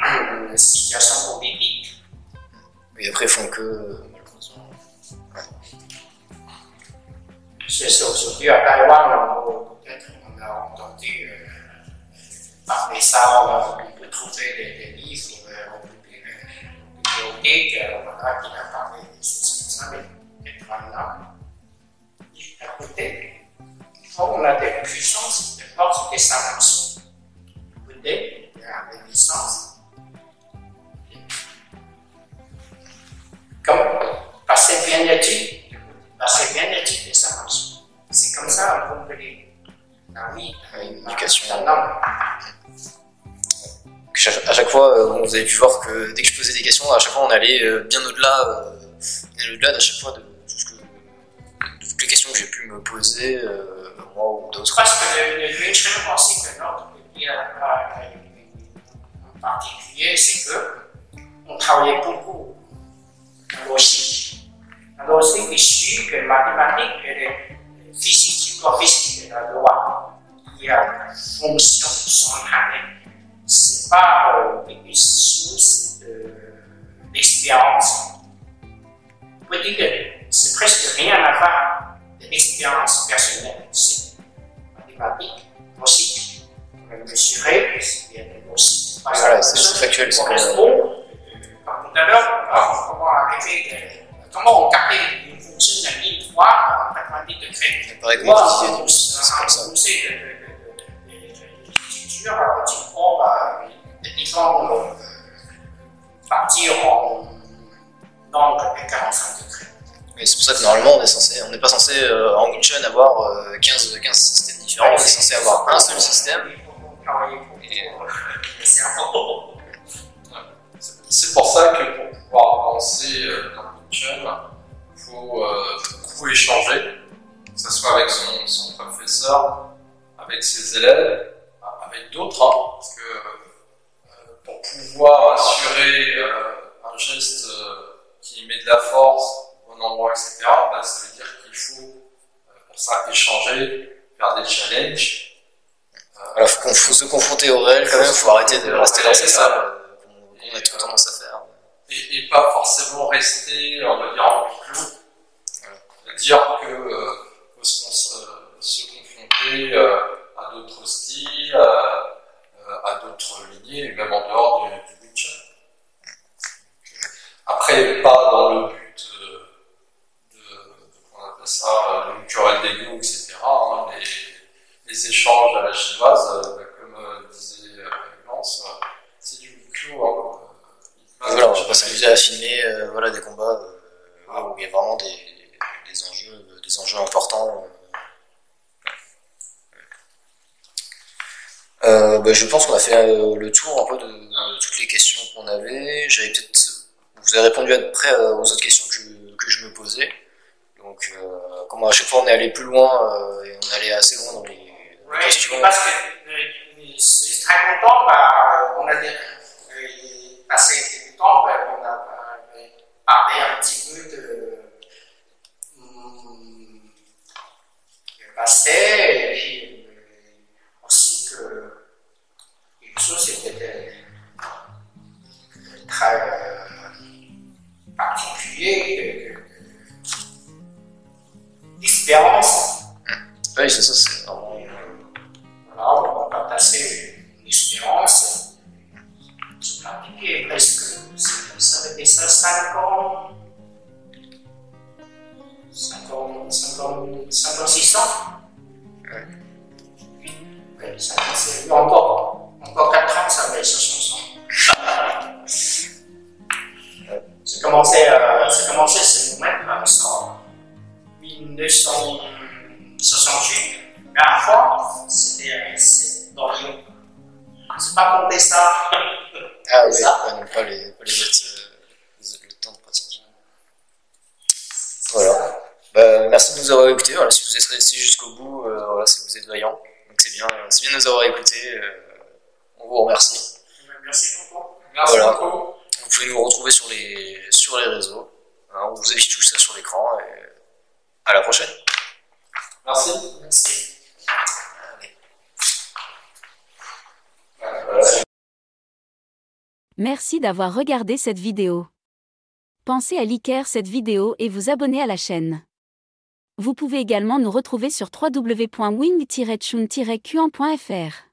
Une situation politique. Et après, ils font que, malheureusement. C'est aujourd'hui à Taïwan, peut-être on a entendu parler ça, on peut trouver des livres, bibliothèques, voilà, qui a parlé des choses comme ça, mais maintenant, à côté, on a des puissances, des forces, des sanctions. Peut-être, il y a des puissances. Comme passer bien l'étude, et ça marche. C'est comme ça qu'on peut la vie, l'éducation. d'un homme. À chaque fois, vous avez pu voir que dès que je posais des questions, à chaque fois on allait bien au-delà d'à chaque fois de toutes les questions que j'ai pu me poser, moi ou d'autres. Parce que le Wing Chun aussi que notre pays en particulier, c'est qu'on travaillait beaucoup en logique. La logique est sûre que mathématiques et physique, psychophysique et la loi, il y a fonction centrale. Ce n'est pas une source d'expérience. On peut dire que c'est presque rien à voir de l'expérience personnelle. C'est mathématique, logique. On va mesurer, c'est bien de logique. Voilà, c'est factuel. Comme tout à l'heure, comment on calcule une fonction de 1000 fois en 90 degrés. Pareil comme Moi, vous disiez, c'est comme ça. Tu prends des différentes parties en nombre de 45 degrés. Mais c'est pour ça que normalement on n'est pas censé en Wing Chun avoir 15 systèmes différents, on est censé avoir un seul système. Il faut travailler pour le cerveau. C'est pour ça que pour pouvoir avancer dans le Wing Chun, il faut beaucoup échanger, que ce soit avec son professeur, avec ses élèves, avec d'autres, hein, parce que pour pouvoir assurer un geste qui met de la force au bon endroit, etc., bah, ça veut dire qu'il faut pour ça échanger, faire des challenges. Alors, faut se confronter au réel quand même, faut arrêter de rester dans ces salles qu'on a tout tendance à faire. Et pas forcément rester, on va dire, en huis clos. C'est-à-dire que faut se confronter à d'autres styles, à d'autres lignées, et même en dehors du Wing Chun. Après, pas dans le but on appelle ça, une querelle d'ego, etc. Hein, les échanges à la chinoise, comme disait Lance, c'est du huis clos. Hein, voilà, on va pas s'amuser à filmer des combats où il y a vraiment des enjeux importants. Je pense qu'on a fait le tour un peu de toutes les questions qu'on avait. Vous avez répondu à peu près aux autres questions que je me posais. Donc, comme à chaque fois on est allé plus loin et on allait assez loin dans les questions. Parce que je suis très content, on a passé du temps, on a parlé un petit peu de passé, et puis aussi que quelque chose qui était très particulier, d'expérience. Oui, c'est ça, c'est vraiment. Voilà, on va partager une expérience. J'ai pratiqué presque, ça avait été ça 5 ans, 6 ans. Oui, ça c'est encore 4 ans, ça va être 60 ans. J'ai commencé ce moment en 1968. Mais à la fois, c'est dans Lyon. C'est pas compté ça. Ah oui, non, pas les bêtes, le temps de pratique. Voilà. Merci de nous avoir écoutés. Voilà, si vous êtes restés jusqu'au bout, si vous êtes vaillants, donc c'est bien de nous avoir écoutés. On vous remercie. Merci beaucoup. Merci beaucoup. Vous pouvez nous retrouver sur les réseaux. On vous affiche tout ça sur l'écran et à la prochaine. Merci. Merci. Merci d'avoir regardé cette vidéo. Pensez à liker cette vidéo et vous abonner à la chaîne. Vous pouvez également nous retrouver sur www.wing-chun-qian.fr.